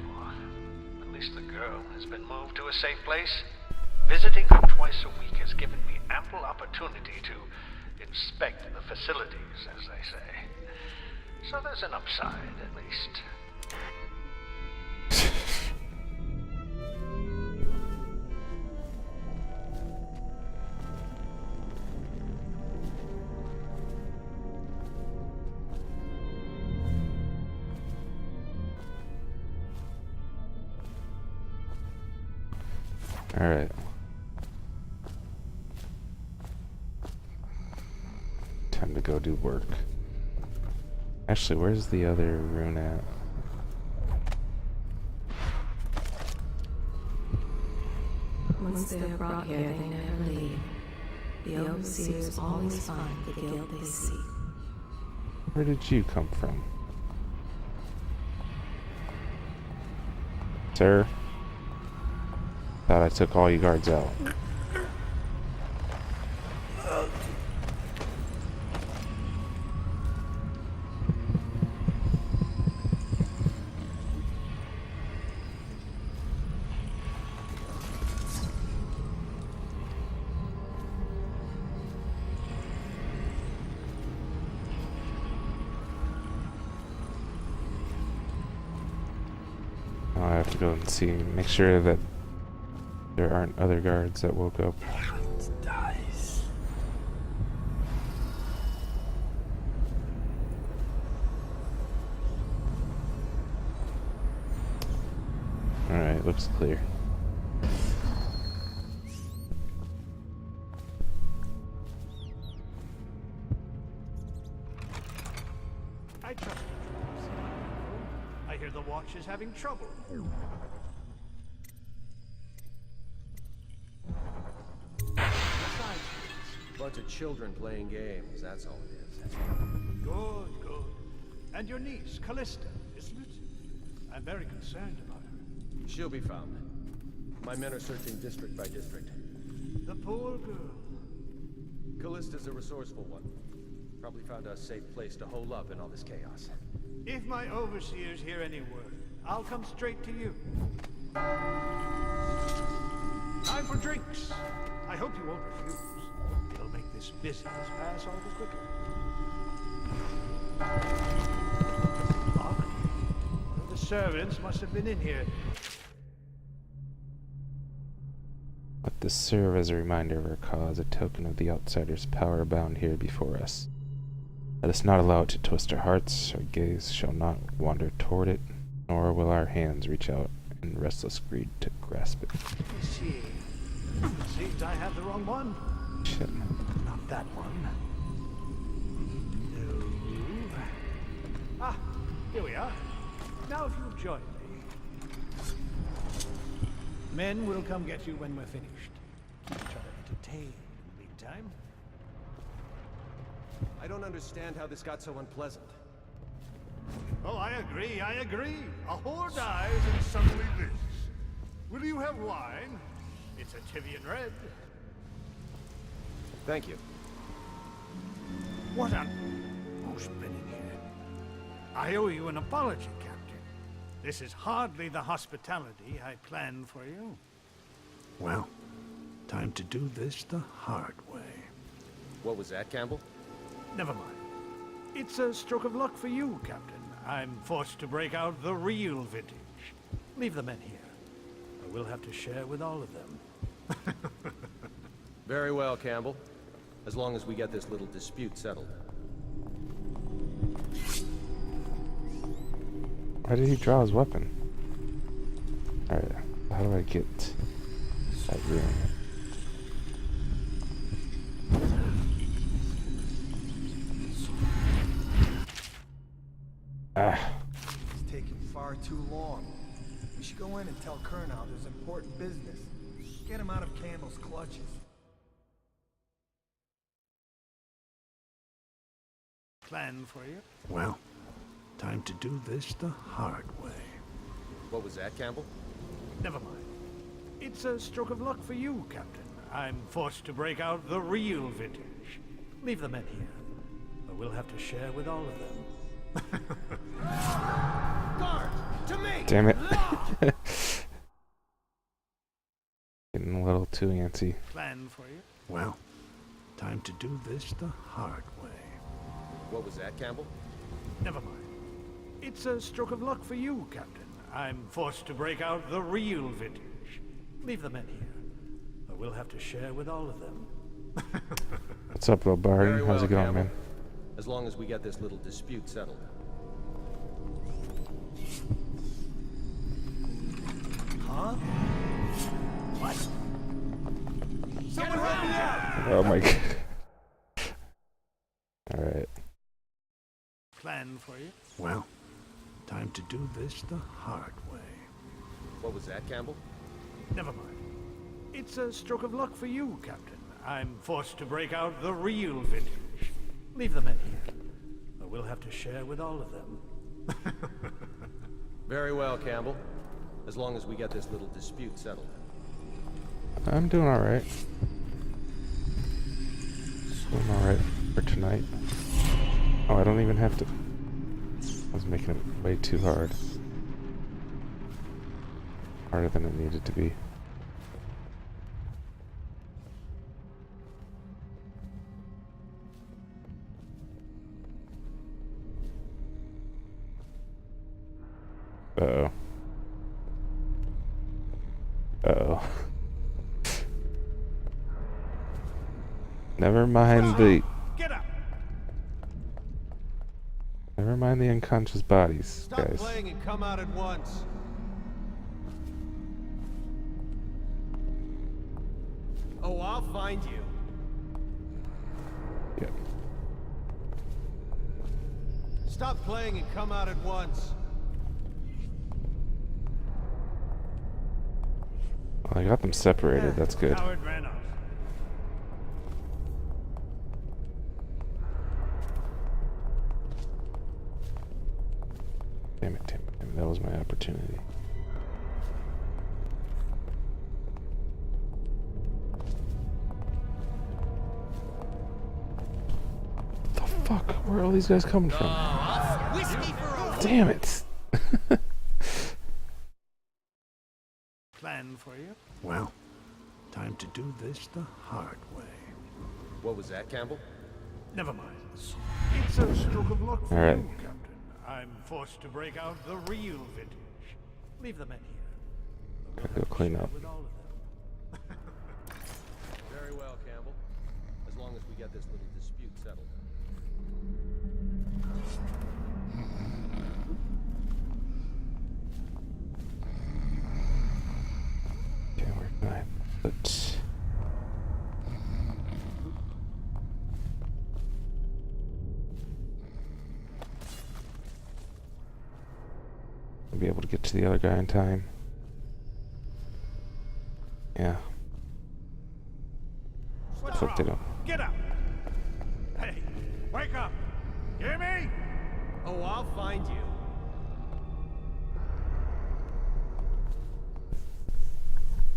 At least the girl has been moved to a safe place. Visiting her twice a week has given me ample opportunity to inspect the facilities, as they say. So there's an upside, at least. Alright. Time to go do work. Actually, where's the other rune at? Once they are brought here, they never leave. The overseers always find the guilt they seek. Where did you come from? Sir? Thought I took all you guards out. Now I have to go and see, make sure that there aren't other guards that woke up. Dies. Alright, looks clear. I trust you. I hear the watch is having trouble. Bunch of children playing games, that's all it is. Good, good. And your niece, Callista, isn't it? I'm very concerned about her. She'll be found. My men are searching district by district. The poor girl. Callista's a resourceful one. Probably found a safe place to hole up in all this chaos. If my overseers hear any word, I'll come straight to you. Time for drinks. I hope you won't refuse. It'll make this business pass all the quicker. Locked. One of the servants must have been in here. Let this serve as a reminder of our cause, a token of the outsider's power bound here before us. Let us not allow it to twist our hearts, our gaze shall not wander toward it, nor will our hands reach out in restless greed to grasp it. Let me see. Seems I have the wrong one. Shit. Not that one. No. Ah, here we are. Now if you'll join me. Men will come get you when we're finished. Keep each other entertained in the meantime. I don't understand how this got so unpleasant. Oh, I agree, I agree. A whore dies and suddenly this. Will you have wine? It's a Tivian red. Thank you. What on... Who's been in here? I owe you an apology, Captain. This is hardly the hospitality I planned for you. Well, time to do this the hard way. What was that, Campbell? Never mind. It's a stroke of luck for you, Captain. I'm forced to break out the real vintage. Leave the men here. I will have to share with all of them. Very well, Campbell. As long as we get this little dispute settled. Why did he draw his weapon? Alright, how do I get that room? Ah. It's taking far too long. We should go in and tell Kernow there's important business. Get him out of Campbell's clutches. Plan for you? Well, time to do this the hard way. What was that, Campbell? Never mind. It's a stroke of luck for you, Captain. I'm forced to break out the real vintage. Leave the men here. I will have to share with all of them. Guard! To me! Damn it. Getting a little too antsy. Plan for you? Well, Time to do this the hard way. What was that, Campbell? Never mind. It's a stroke of luck for you, Captain. I'm forced to break out the real vintage. Leave the men here. Or we'll have to share with all of them. What's up, little Barty? Very How's well, it going, Campbell. man? As long as we get this little dispute settled. Huh? What? Someone help me out! Oh my god. Alright. Plan for you? Well, time to do this the hard way. What was that, Campbell? Never mind. It's a stroke of luck for you, Captain. I'm forced to break out the real vintage. Leave the men here. Or we'll have to share with all of them. Very well, Campbell. As long as we get this little dispute settled. I'm doing alright. Doing alright for tonight. Oh, I don't even have to. I was making it way too hard. Harder than it needed to be. Uh-oh. Uh-oh. Never mind the... Get up! Never mind the unconscious bodies, Stop guys. playing and come out at once. Oh, I'll find you. Yep. Stop playing and come out at once. Well, I got them separated, that's good. Howard ran off. Damn it, damn it, damn it. That was my opportunity. The fuck? Where are all these guys coming from? Damn it! Plan for you? Well, time to do this the hard way. What was that, Campbell? Never mind. It's a stroke of luck for All right. you, Captain. I'm forced to break out the real vintage. Leave the men here. Gotta go clean up. With all of them. Very well, Campbell. As long as we get this little dispute settled. Okay, where can I put... I'll be able to get to the other guy in time. Yeah. What's Hope they wrong? don't. Get up! Hey, wake up! Hear me? Oh, I'll find you.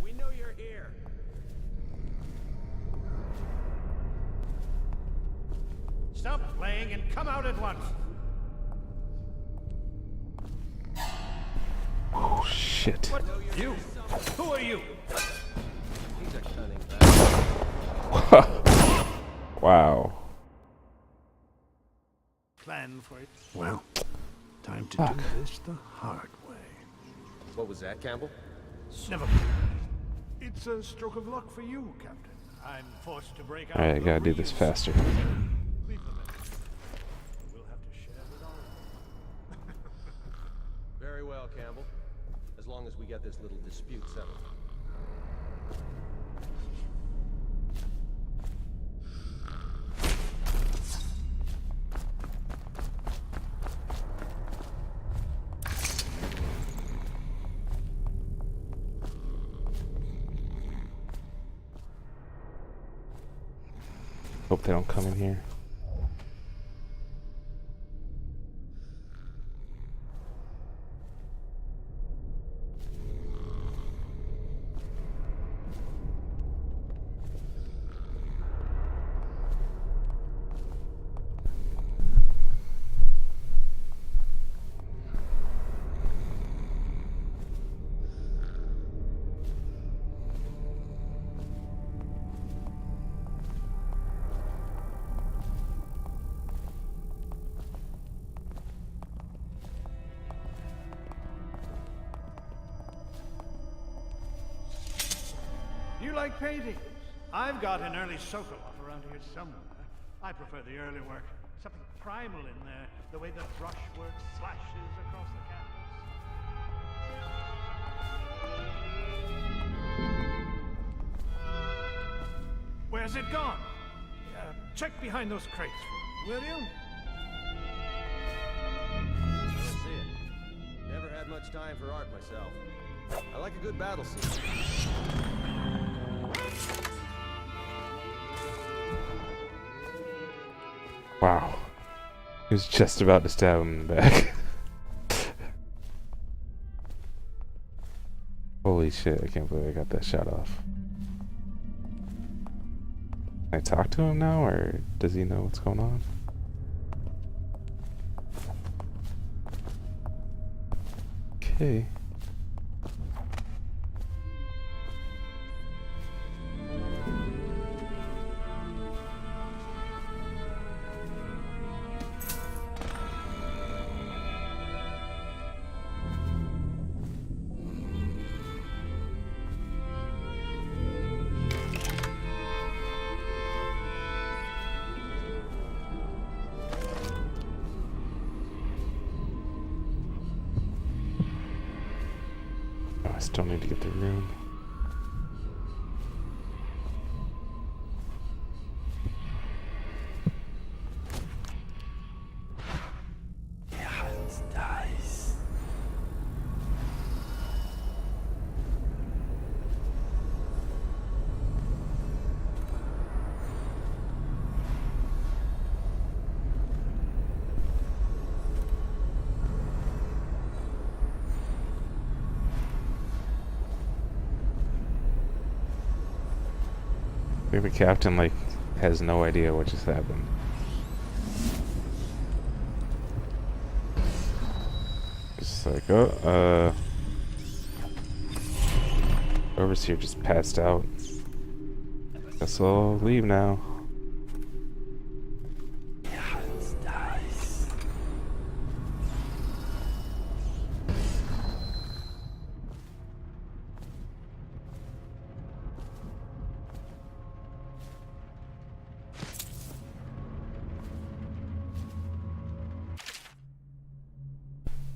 We know you're here. Stop playing and come out at once. Oh, shit. What? You? Who are you? He's a cunning bastard. Wow. Plan for it. Well, time to do this the hard way. What was that, Campbell? Never mind. It's a stroke of luck for you, Captain. I'm forced to break out. Alright, I the gotta do this real faster. Leave them in. We'll have to share with all of them. Very well, Campbell. As long as we get this little dispute settled. Hope they don't come in here. like paintings? I've got an early Sokolov around here somewhere. I prefer the early work. Something primal in there, the way the brushwork slashes across the canvas. Where's it gone? Check behind those crates for me, will you? I don't see it. Never had much time for art myself. I like a good battle scene. Wow. He was just about to stab him in the back. Holy shit, I can't believe I got that shot off. Can I talk to him now, or does he know what's going on? Okay. I still need to get the room. Maybe the captain, like, has no idea what just happened. It's like, Overseer just passed out. Guess I'll leave now.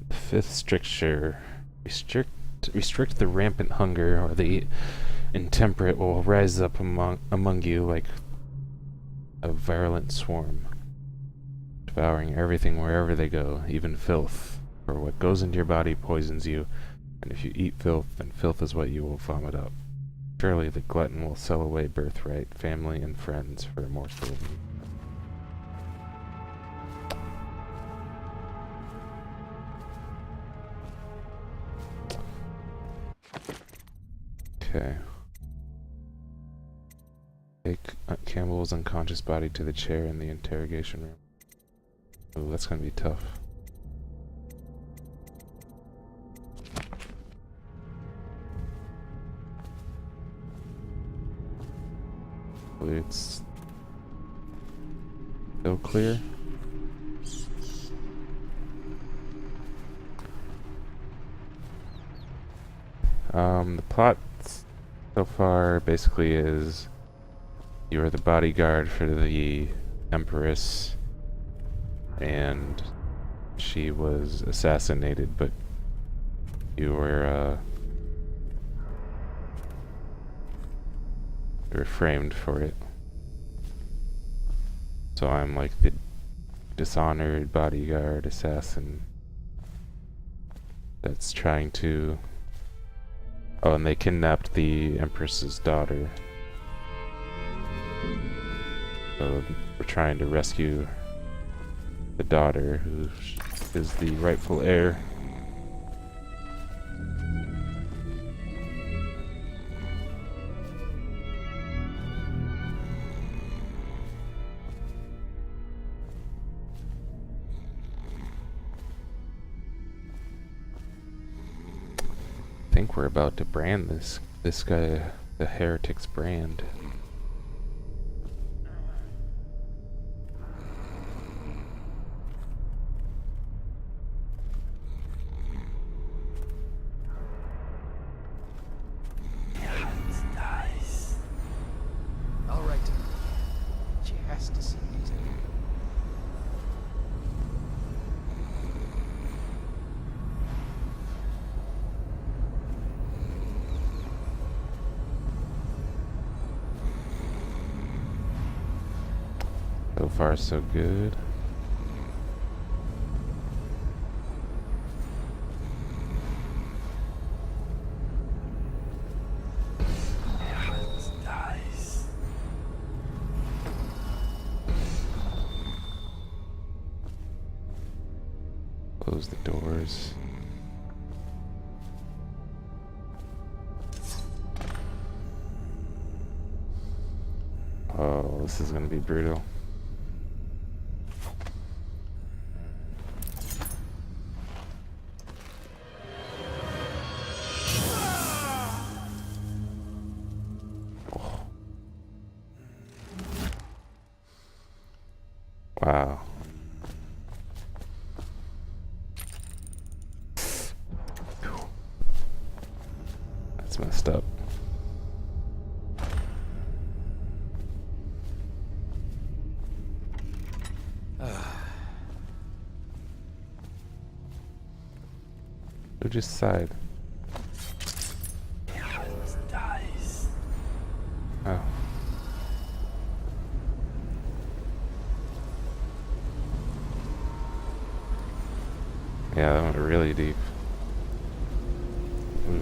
Fifth stricture. Restrict the rampant hunger, or the intemperate will rise up among you like a virulent swarm, devouring everything wherever they go, even filth. For what goes into your body poisons you, and if you eat filth, then filth is what you will vomit up. Surely the glutton will sell away birthright, family, and friends for a morsel of meat. Okay. Take Campbell's unconscious body to the chair in the interrogation room. Ooh, that's gonna be tough. It's still clear. The plot so far basically is you are the bodyguard for the Empress, and she was assassinated, but you were framed for it. So I'm like the dishonored bodyguard assassin that's trying to... Oh, and they kidnapped the Empress's daughter. So we're trying to rescue the daughter, who is the rightful heir. I think we're about to brand this guy the heretic's brand. far, so good. Nice. Close the doors. Oh, this is gonna be brutal. Oh. Wow. That's messed up. Who just sighed? Nice. Oh. Yeah, that went really deep. Ooh.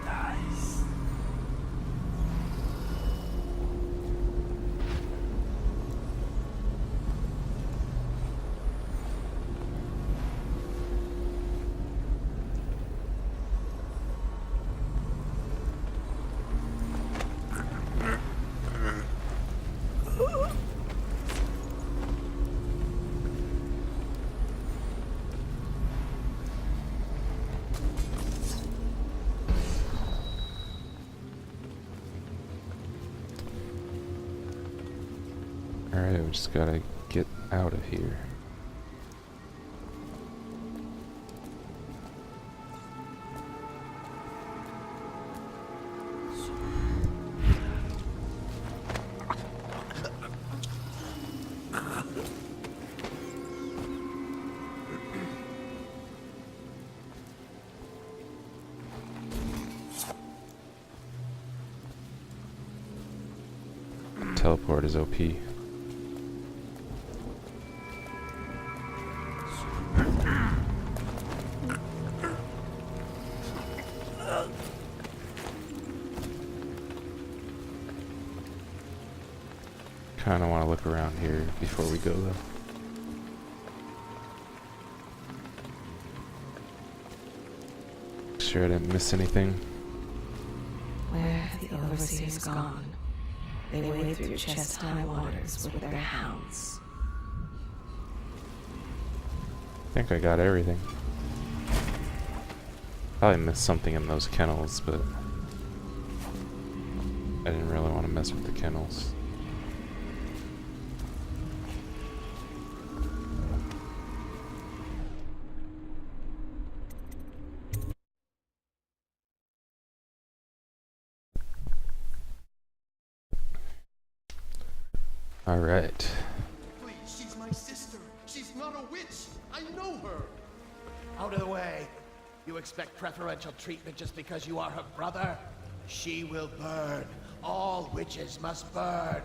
Nice. Alright, we just gotta get out of here. Teleport is OP. Kinda wanna look around here before we go though. Make sure I didn't miss anything. Where have the overseers gone? They wade through chest-high waters with their hounds. I think I got everything. Probably missed something in those kennels, but I didn't really want to mess with the kennels. All right. Please, she's my sister. She's not a witch. I know her. Out of the way. You expect preferential treatment just because you are her brother? She will burn. All witches must burn.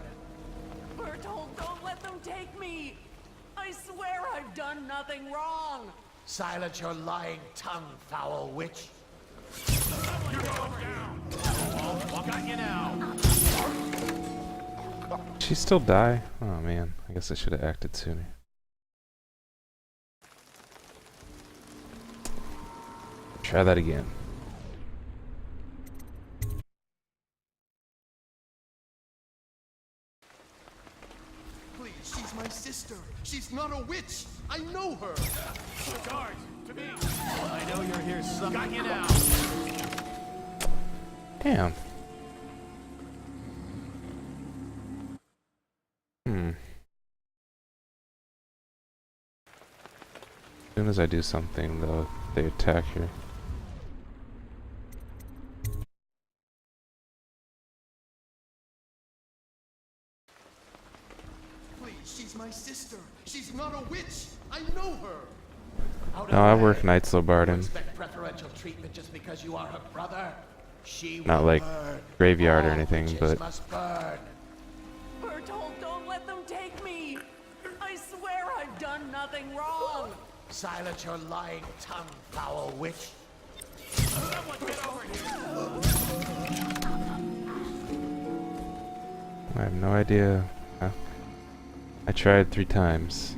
Bertold, don't let them take me! I swear I've done nothing wrong! Silence your lying tongue, foul witch. You're going down! I'll got you now! Did she still die? Oh man, I guess I should have acted sooner. Try that again. my sister. She's not a witch. I know her. Guards, to me. I know you're here, son. Got you now. Damn. As soon as I do something, though, they attack her. Please, she's my sister. She's not a witch. I know her. No, I work nights, so Barden. Expect preferential treatment just because you are her brother? She Not will like burn. graveyard or All anything, witches but must burn. Bertold, don't let them take me. I swear I've done nothing wrong. Silence your lying tongue, foul witch. Someone get over here. I have no idea. I tried 3 times.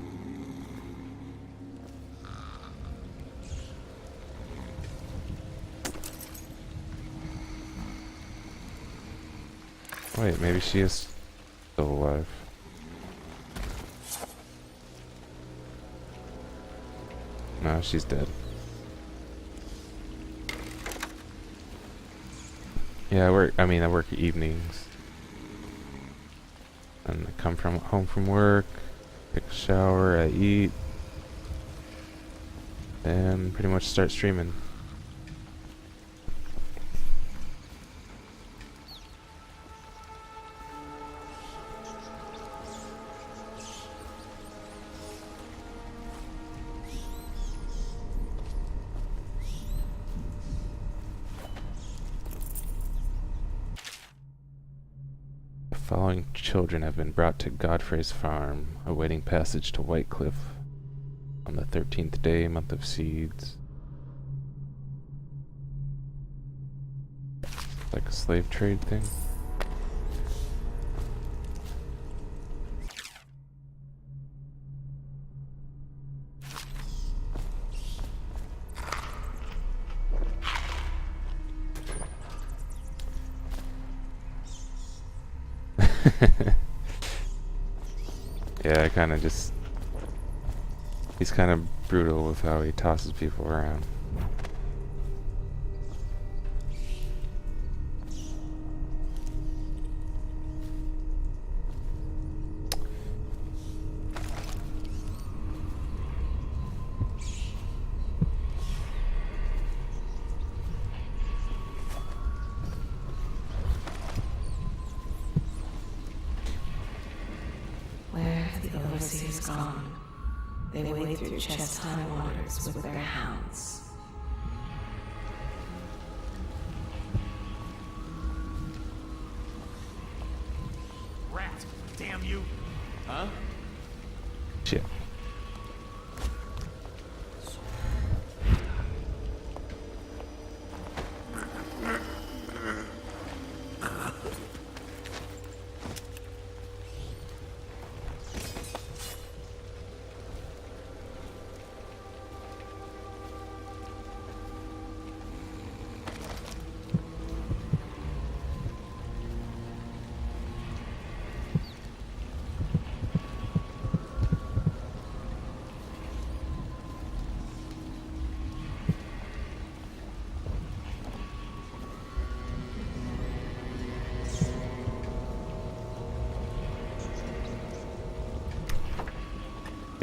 Wait, maybe she is still alive. No, she's dead. Yeah, I work evenings. And I come home from work, take a shower, I eat, and pretty much start streaming. The following children have been brought to Godfrey's farm, awaiting passage to White Cliff on the 13th day, month of seeds. Like a slave trade thing. Yeah, I kind of just... He's kind of brutal with how he tosses people around. Where have the overseers gone? They wade through chest-high waters with their hounds. Rat, damn you. Huh? Shit.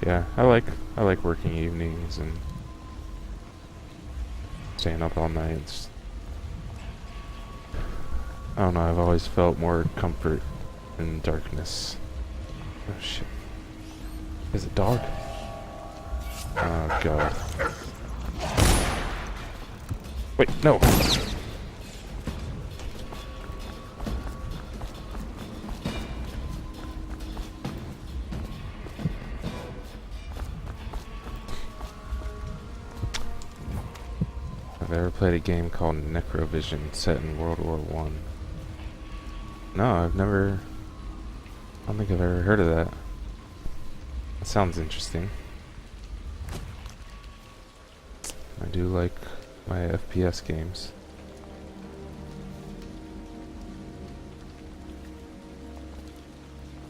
Yeah, I like working evenings and staying up all night. I don't know, I've always felt more comfort in darkness. Oh shit. Is it dog? Oh god. Wait, no! Have I ever played a game called Necrovision set in World War I? No, I don't think I've ever heard of that. That sounds interesting. I do like my FPS games.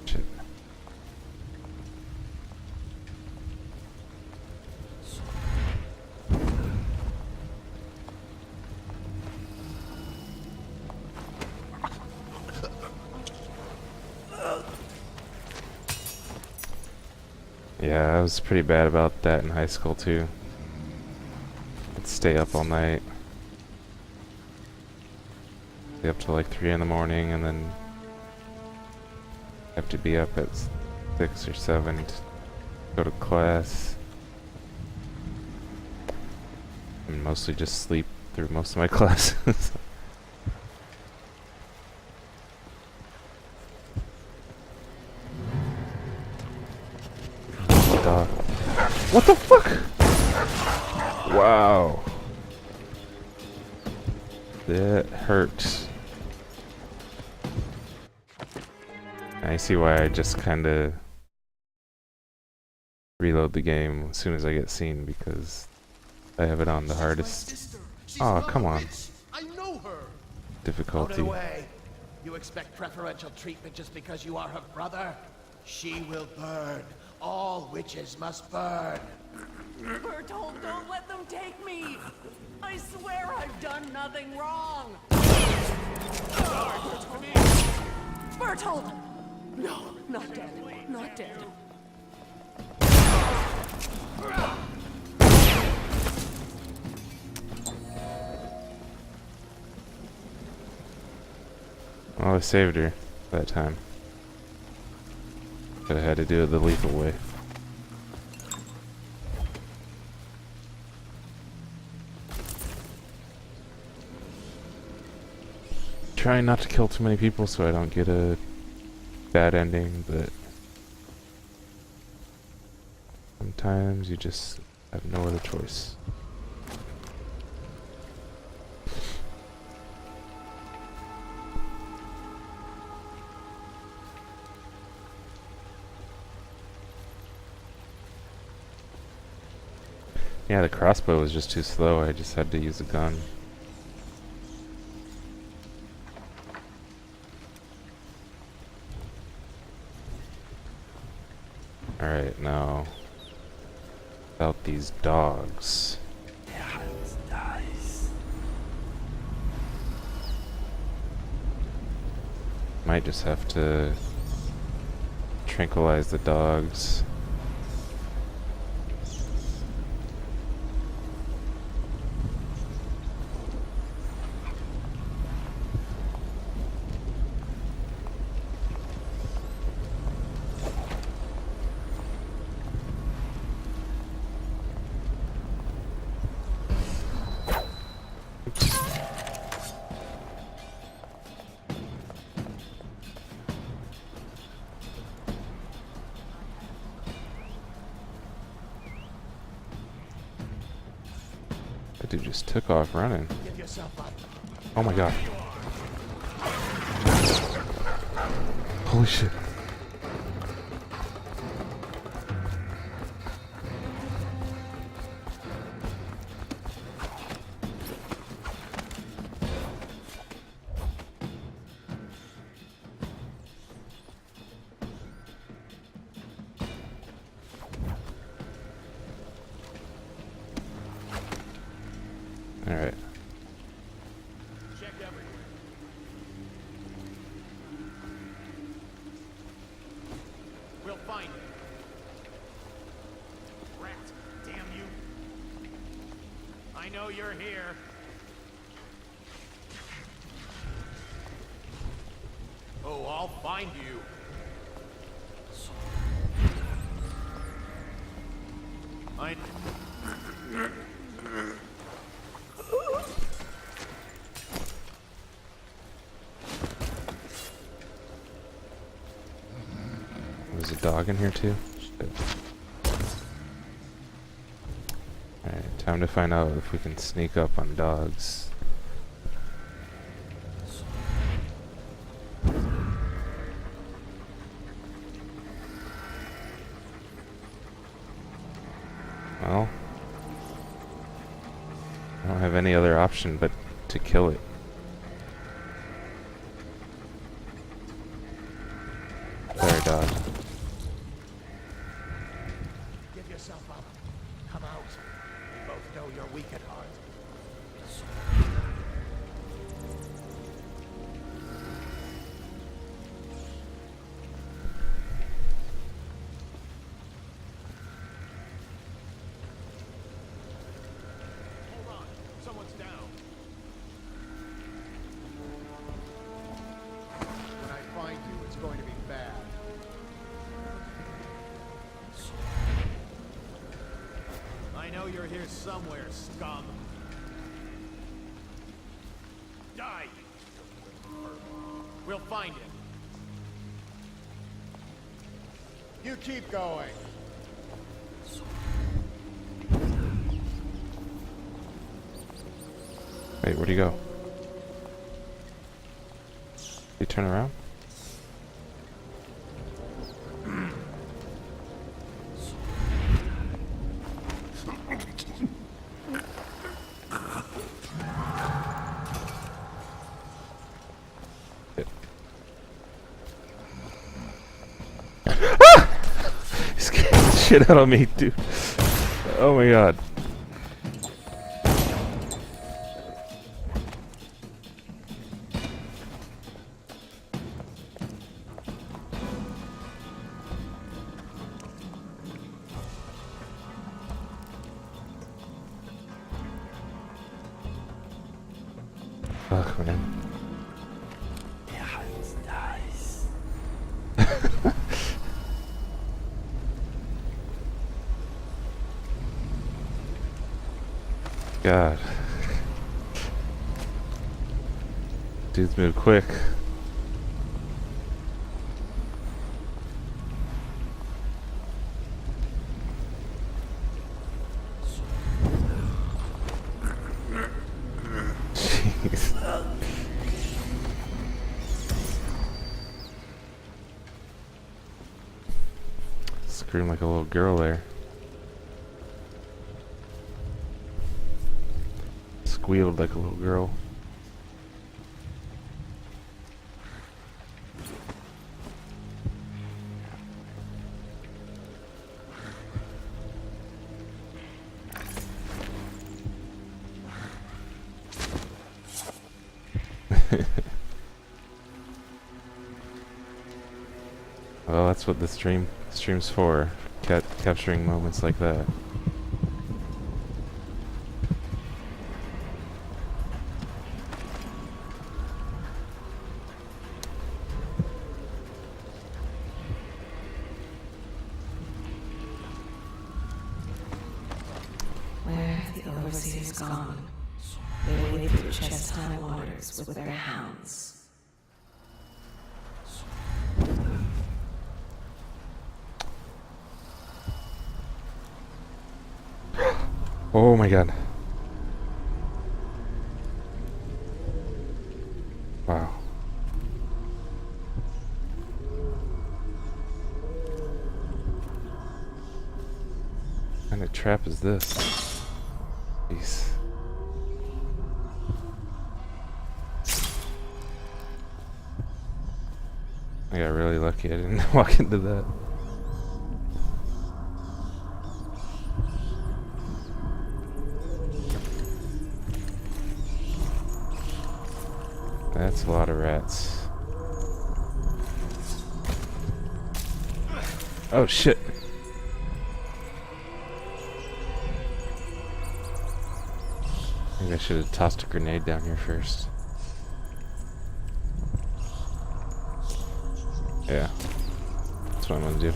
Shit. Yeah, I was pretty bad about that in high school too. I'd stay up all night. Stay up till like 3 in the morning and then have to be up at 6 or 7 to go to class. And mostly just sleep through most of my classes. Dog. What the fuck? Wow. That hurts. I see why I just kinda reload the game as soon as I get seen, because I have it on the hardest. Oh, come on. I know her. Difficulty. Out of the way. You expect preferential treatment just because you are her brother? She will burn. All witches must burn. Bertold, don't let them take me! I swear I've done nothing wrong! Bertold! No, not dead. Not dead. Well, I saved her that time. But I had to do it the lethal way. Trying not to kill too many people so I don't get a bad ending, but sometimes you just have no other choice. Yeah, the crossbow was just too slow. I just had to use a gun. Alright, now about these dogs. Yeah, it's nice. Might just have to tranquilize the dogs. That dude just took off running. Give yourself up. Oh my god. Holy shit. Alright. Check everywhere. We'll find it. Rat, damn you. I know you're here. Oh, I'll find you. I... There's a dog in here too? Shit. Alright, time to find out if we can sneak up on dogs. Well, I don't have any other option but to kill it. Sorry, dog. Give yourself up. Come out. We both know you're weak at heart. know you're here somewhere, scum. Die! We'll find him. You keep going. Wait, where'd he go? Did he turn around? He scared the shit out of me, dude. Oh my god. Fuck, man. God. Dudes move quick. Jeez. Scream like a little girl there. Squealed like a little girl. Well, that's what the stream's for. Capturing moments like that. Where the overseer's gone, they wade through chest-high waters with their hounds. Oh my god. Wow. What kind of trap is this? Jeez. I got really lucky I didn't walk into that. That's a lot of rats. Oh shit. I think I should have tossed a grenade down here first. Yeah. That's what I'm gonna do.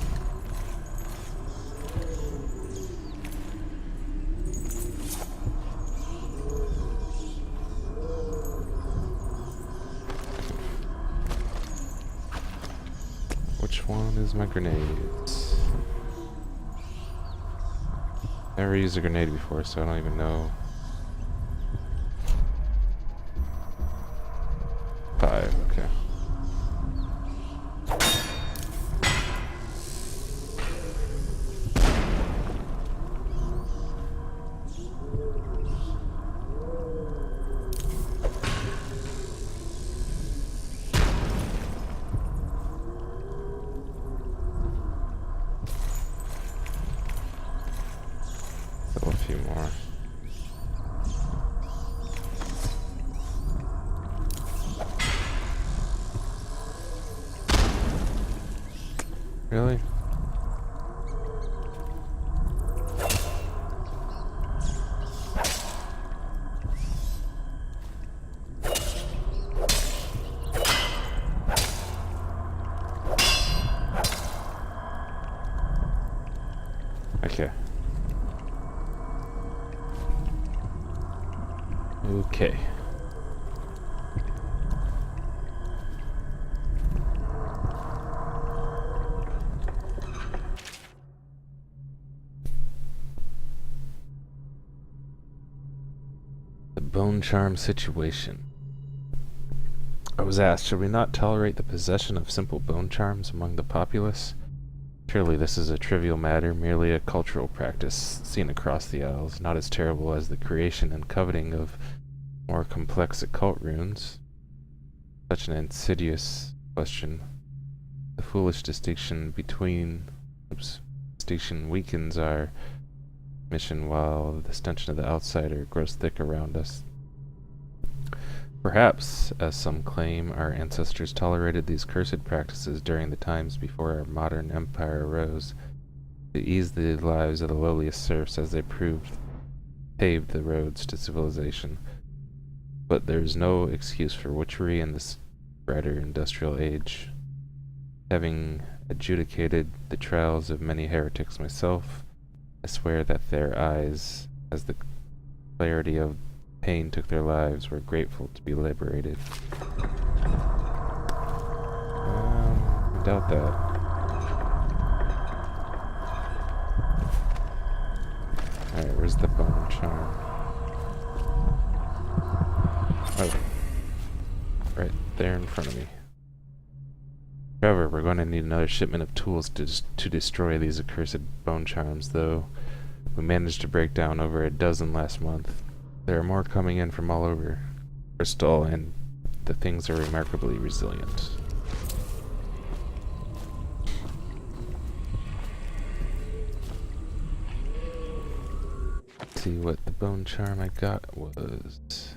Which one is my grenades? Never used a grenade before, so I don't even know. 5, okay. Still a few more. Really? Okay. Okay. The bone charm situation. I was asked, should we not tolerate the possession of simple bone charms among the populace? Surely this is a trivial matter, merely a cultural practice seen across the Isles, not as terrible as the creation and coveting of more complex occult runes. Such an insidious question. The foolish distinction weakens our mission, while the stench of the outsider grows thick around us. Perhaps, as some claim, our ancestors tolerated these cursed practices during the times before our modern empire arose, to ease the lives of the lowliest serfs as they paved the roads to civilization. But there is no excuse for witchery in this brighter industrial age. Having adjudicated the trials of many heretics myself, I swear that their eyes, as the clarity of pain took their lives, were grateful to be liberated. I doubt that. Alright, where's the bone charm? Oh. Right there in front of me. However, we're going to need another shipment of tools to destroy these accursed bone charms, though we managed to break down over a dozen last month. There are more coming in from all over Crystal, and the things are remarkably resilient. Let's see what the bone charm I got was.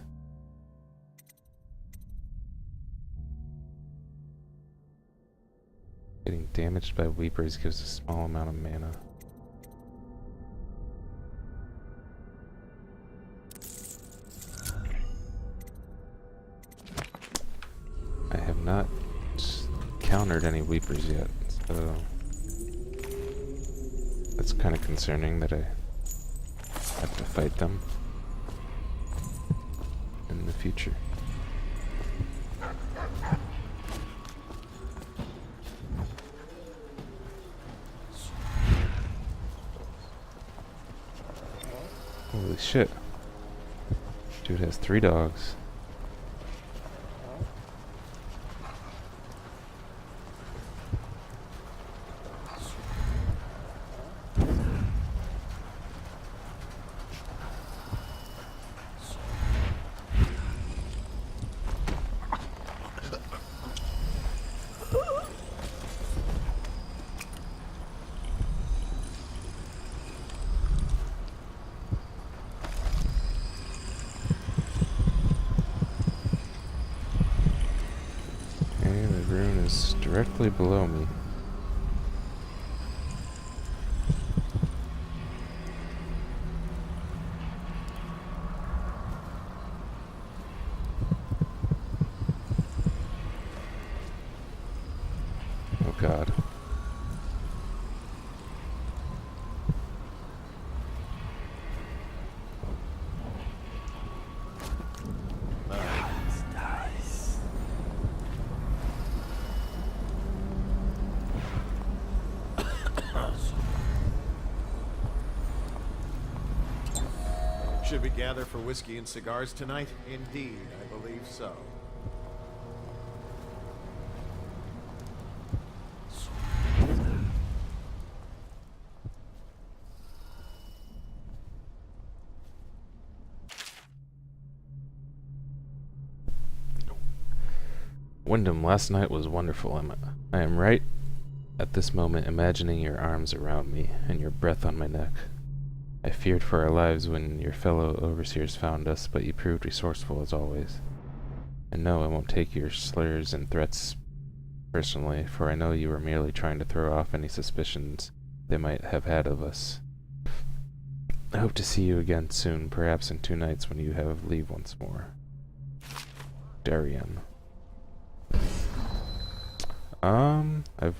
Getting damaged by weepers gives a small amount of mana. I have not encountered any weepers yet, so that's kind of concerning that I have to fight them in the future. Holy shit. Dude has 3 dogs. Directly below me. Oh God. Should we gather for whiskey and cigars tonight? Indeed, I believe so. Wyndham, last night was wonderful, Emma. I am right at this moment imagining your arms around me and your breath on my neck. I feared for our lives when your fellow overseers found us, but you proved resourceful as always. And no, I won't take your slurs and threats personally, for I know you were merely trying to throw off any suspicions they might have had of us. I hope to see you again soon, perhaps in 2 nights when you have leave once more. Darian. I've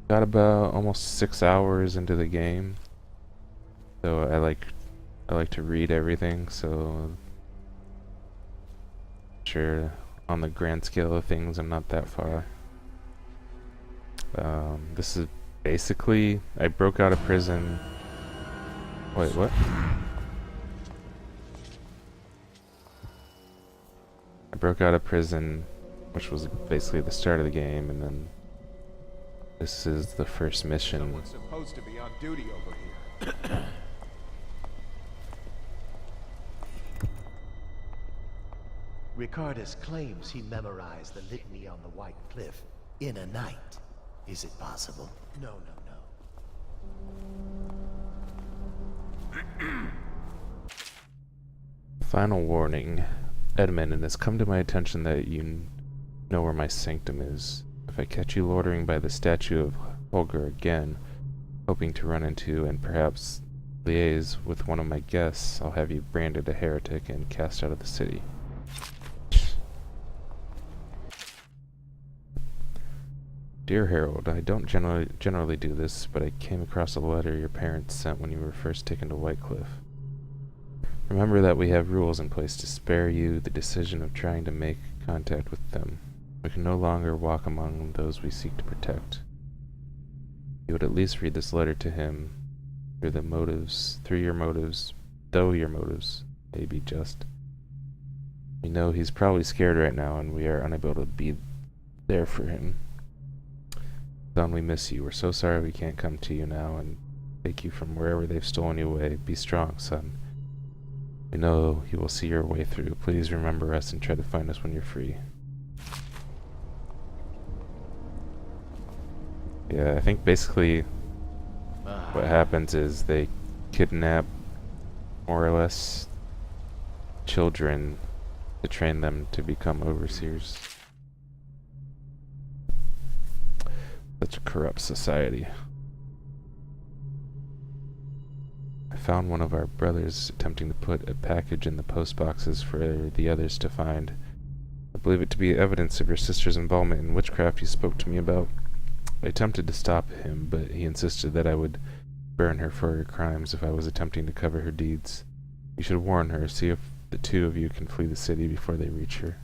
got about almost 6 hours into the game. So I like to read everything, so Sure, on the grand scale of things, I'm not that far. This is basically, I broke out of prison. Wait, what? I broke out of prison, which was basically the start of the game, and then this is the first mission. Someone's supposed to be on duty over here. Ricardus claims he memorized the litany on the White Cliff in a night. Is it possible? No, no, no. Final warning. Edmund, it has come to my attention that you know where my sanctum is. If I catch you loitering by the statue of Holger again, hoping to run into and perhaps liaise with one of my guests, I'll have you branded a heretic and cast out of the city. Dear Harold, I don't generally do this, but I came across a letter your parents sent when you were first taken to White Cliff. Remember that we have rules in place to spare you the decision of trying to make contact with them. We can no longer walk among those we seek to protect. You would at least read this letter to him though your motives may be just. We know he's probably scared right now and we are unable to be there for him. Son, we miss you. We're so sorry we can't come to you now and take you from wherever they've stolen you away. Be strong, son. We know you will see your way through. Please remember us and try to find us when you're free. Yeah, I think basically what happens is they kidnap more or less children to train them to become overseers. Such a corrupt society. I found one of our brothers attempting to put a package in the post boxes for the others to find. I believe it to be evidence of your sister's involvement in witchcraft he spoke to me about. I attempted to stop him, but he insisted that I would burn her for her crimes if I was attempting to cover her deeds. You should warn her, see if the two of you can flee the city before they reach her.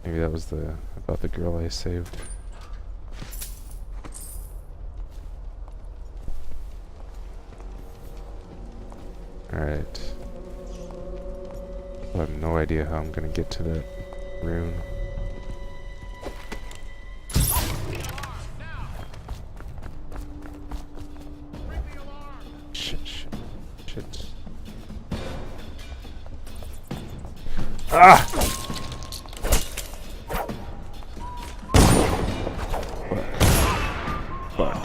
Maybe that was about the girl I saved. Alright. I have no idea how I'm gonna get to that rune. Shit. Ah! Fuck.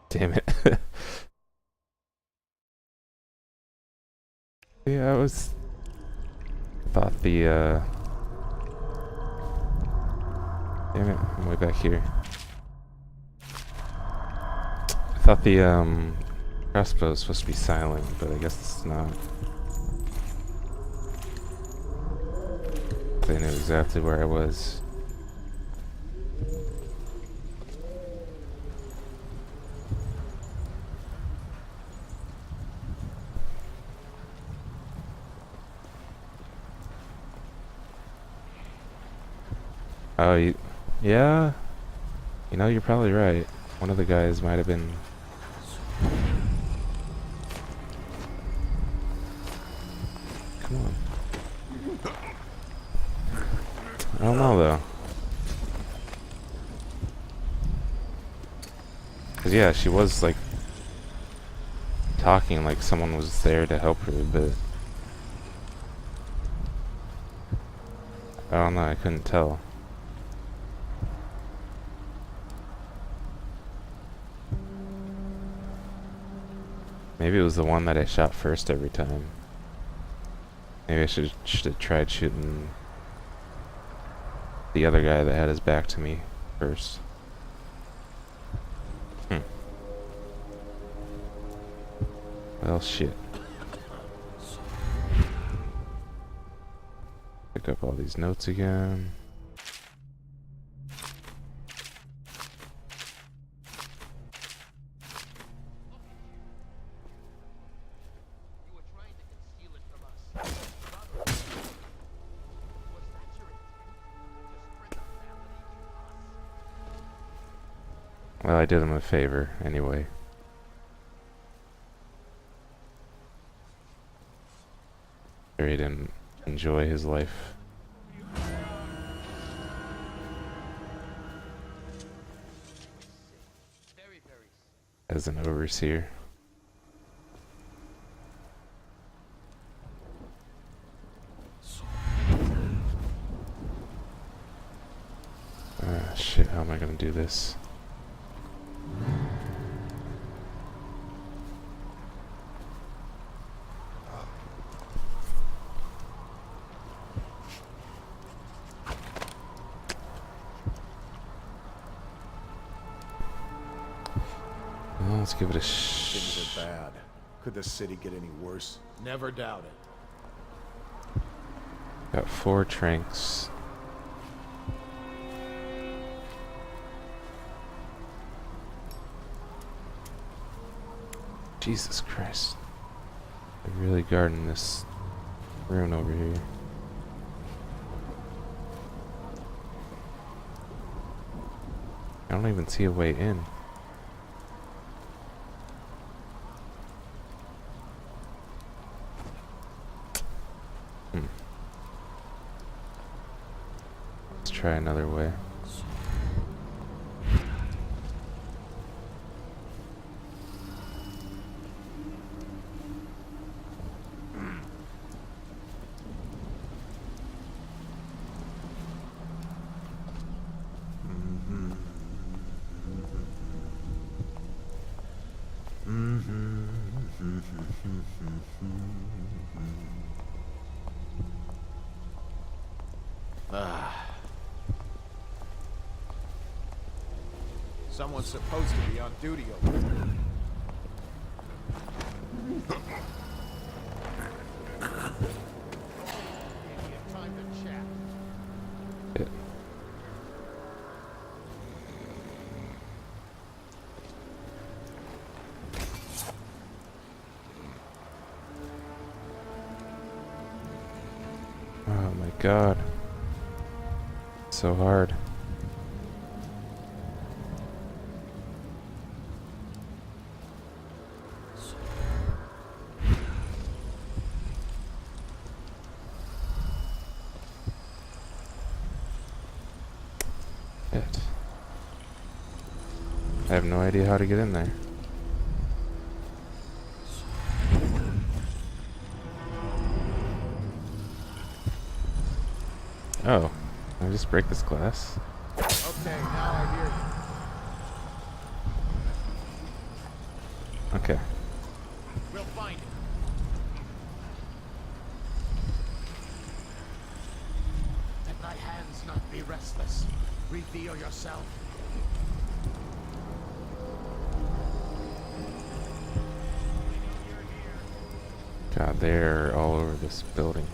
Damn it. Yeah, thought the, damn it, I'm way back here. I thought the, crossbow was supposed to be silent, but I guess it's not. They knew exactly where I was. Oh, yeah. You know, you're probably right. One of the guys might have been... Come on. I don't know, though. 'Cause yeah, she was, like, talking like someone was there to help her, but... I don't know, I couldn't tell. Maybe it was the one that I shot first every time. Maybe I should have tried shooting the other guy that had his back to me first. Well, shit. Pick up all these notes again. Well, I did him a favor, anyway. Sure he didn't enjoy his life. As an overseer. Ah, shit, how am I gonna do this? Well, let's give it a Things are bad. Could the city get any worse? Never doubt it. Got 4 tranks. Jesus Christ. They're really guarding this rune over here. I don't even see a way in. Let's try another way. Someone's supposed to be on duty over there. Time to chat. Yeah. Oh my god. So hard. Shit. I have no idea how to get in there. Oh, can I just break this glass? Okay, now I hear you. Okay. We'll find it. Let thy hands not be restless. Reveal yourself. God, they're all over this building.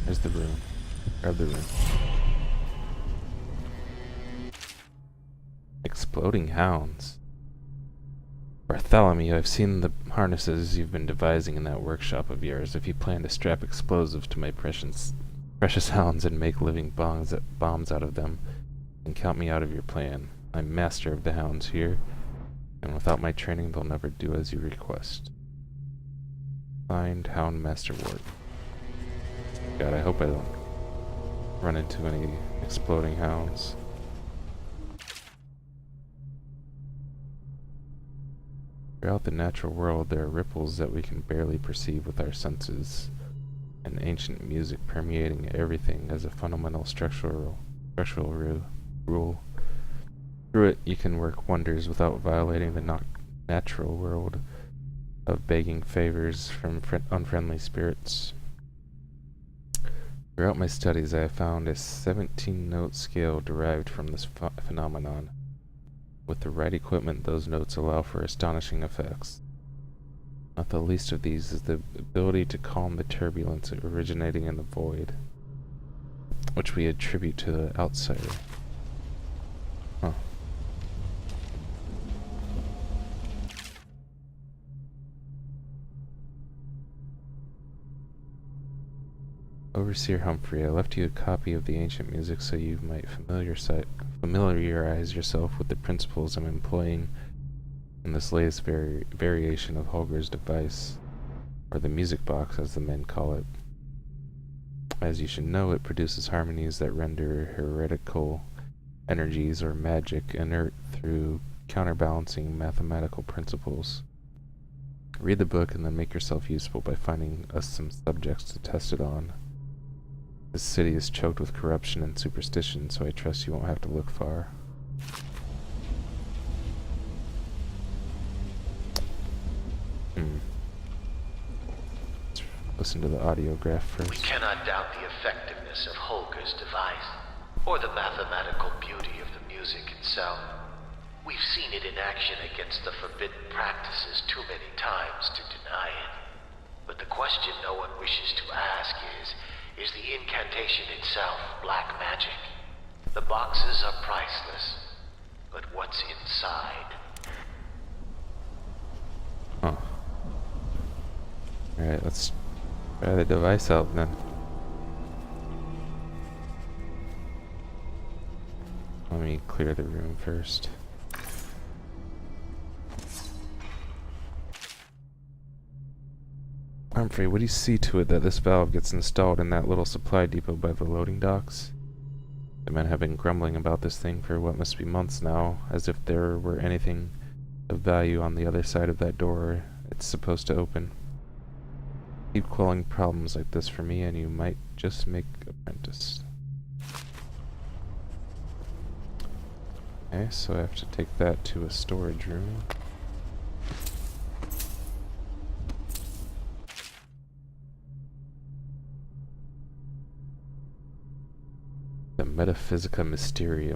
There's the room. Grab the room. Exploding hounds. Bartholomew, I've seen the harnesses you've been devising in that workshop of yours. If you plan to strap explosives to my precious hounds and make living bombs out of them, then count me out of your plan. I'm master of the hounds here, and without my training they'll never do as you request. Find Hound Master Ward. God, I hope I don't run into any exploding hounds. Throughout the natural world, there are ripples that we can barely perceive with our senses, and ancient music permeating everything as a fundamental structural rule. Through it, you can work wonders without violating the natural world of begging favors from unfriendly spirits. Throughout my studies, I have found a 17-note scale derived from this phenomenon. With the right equipment, those notes allow for astonishing effects. Not the least of these is the ability to calm the turbulence originating in the void, which we attribute to the outsider. Huh. Overseer Humphrey, I left you a copy of the ancient music so you might familiarize yourself with the principles I'm employing in this latest variation of Holger's device, or the music box as the men call it. As you should know, it produces harmonies that render heretical energies or magic inert through counterbalancing mathematical principles. Read the book and then make yourself useful by finding us some subjects to test it on. This city is choked with corruption and superstition, so I trust you won't have to look far. Let's listen to the audiograph first. We cannot doubt the effectiveness of Holger's device, or the mathematical beauty of the music itself. We've seen it in action against the forbidden practices too many times to deny it. But the question no one wishes to ask is the incantation itself black magic? The boxes are priceless, but what's inside? Huh. Alright, let's try the device out then. Let me clear the room first. Humphrey, what do you see to it that this valve gets installed in that little supply depot by the loading docks? The men have been grumbling about this thing for what must be months now, as if there were anything of value on the other side of that door it's supposed to open. Keep quelling problems like this for me and you might just make apprentice. Okay, so I have to take that to a storage room. The Metaphysica Mysterium.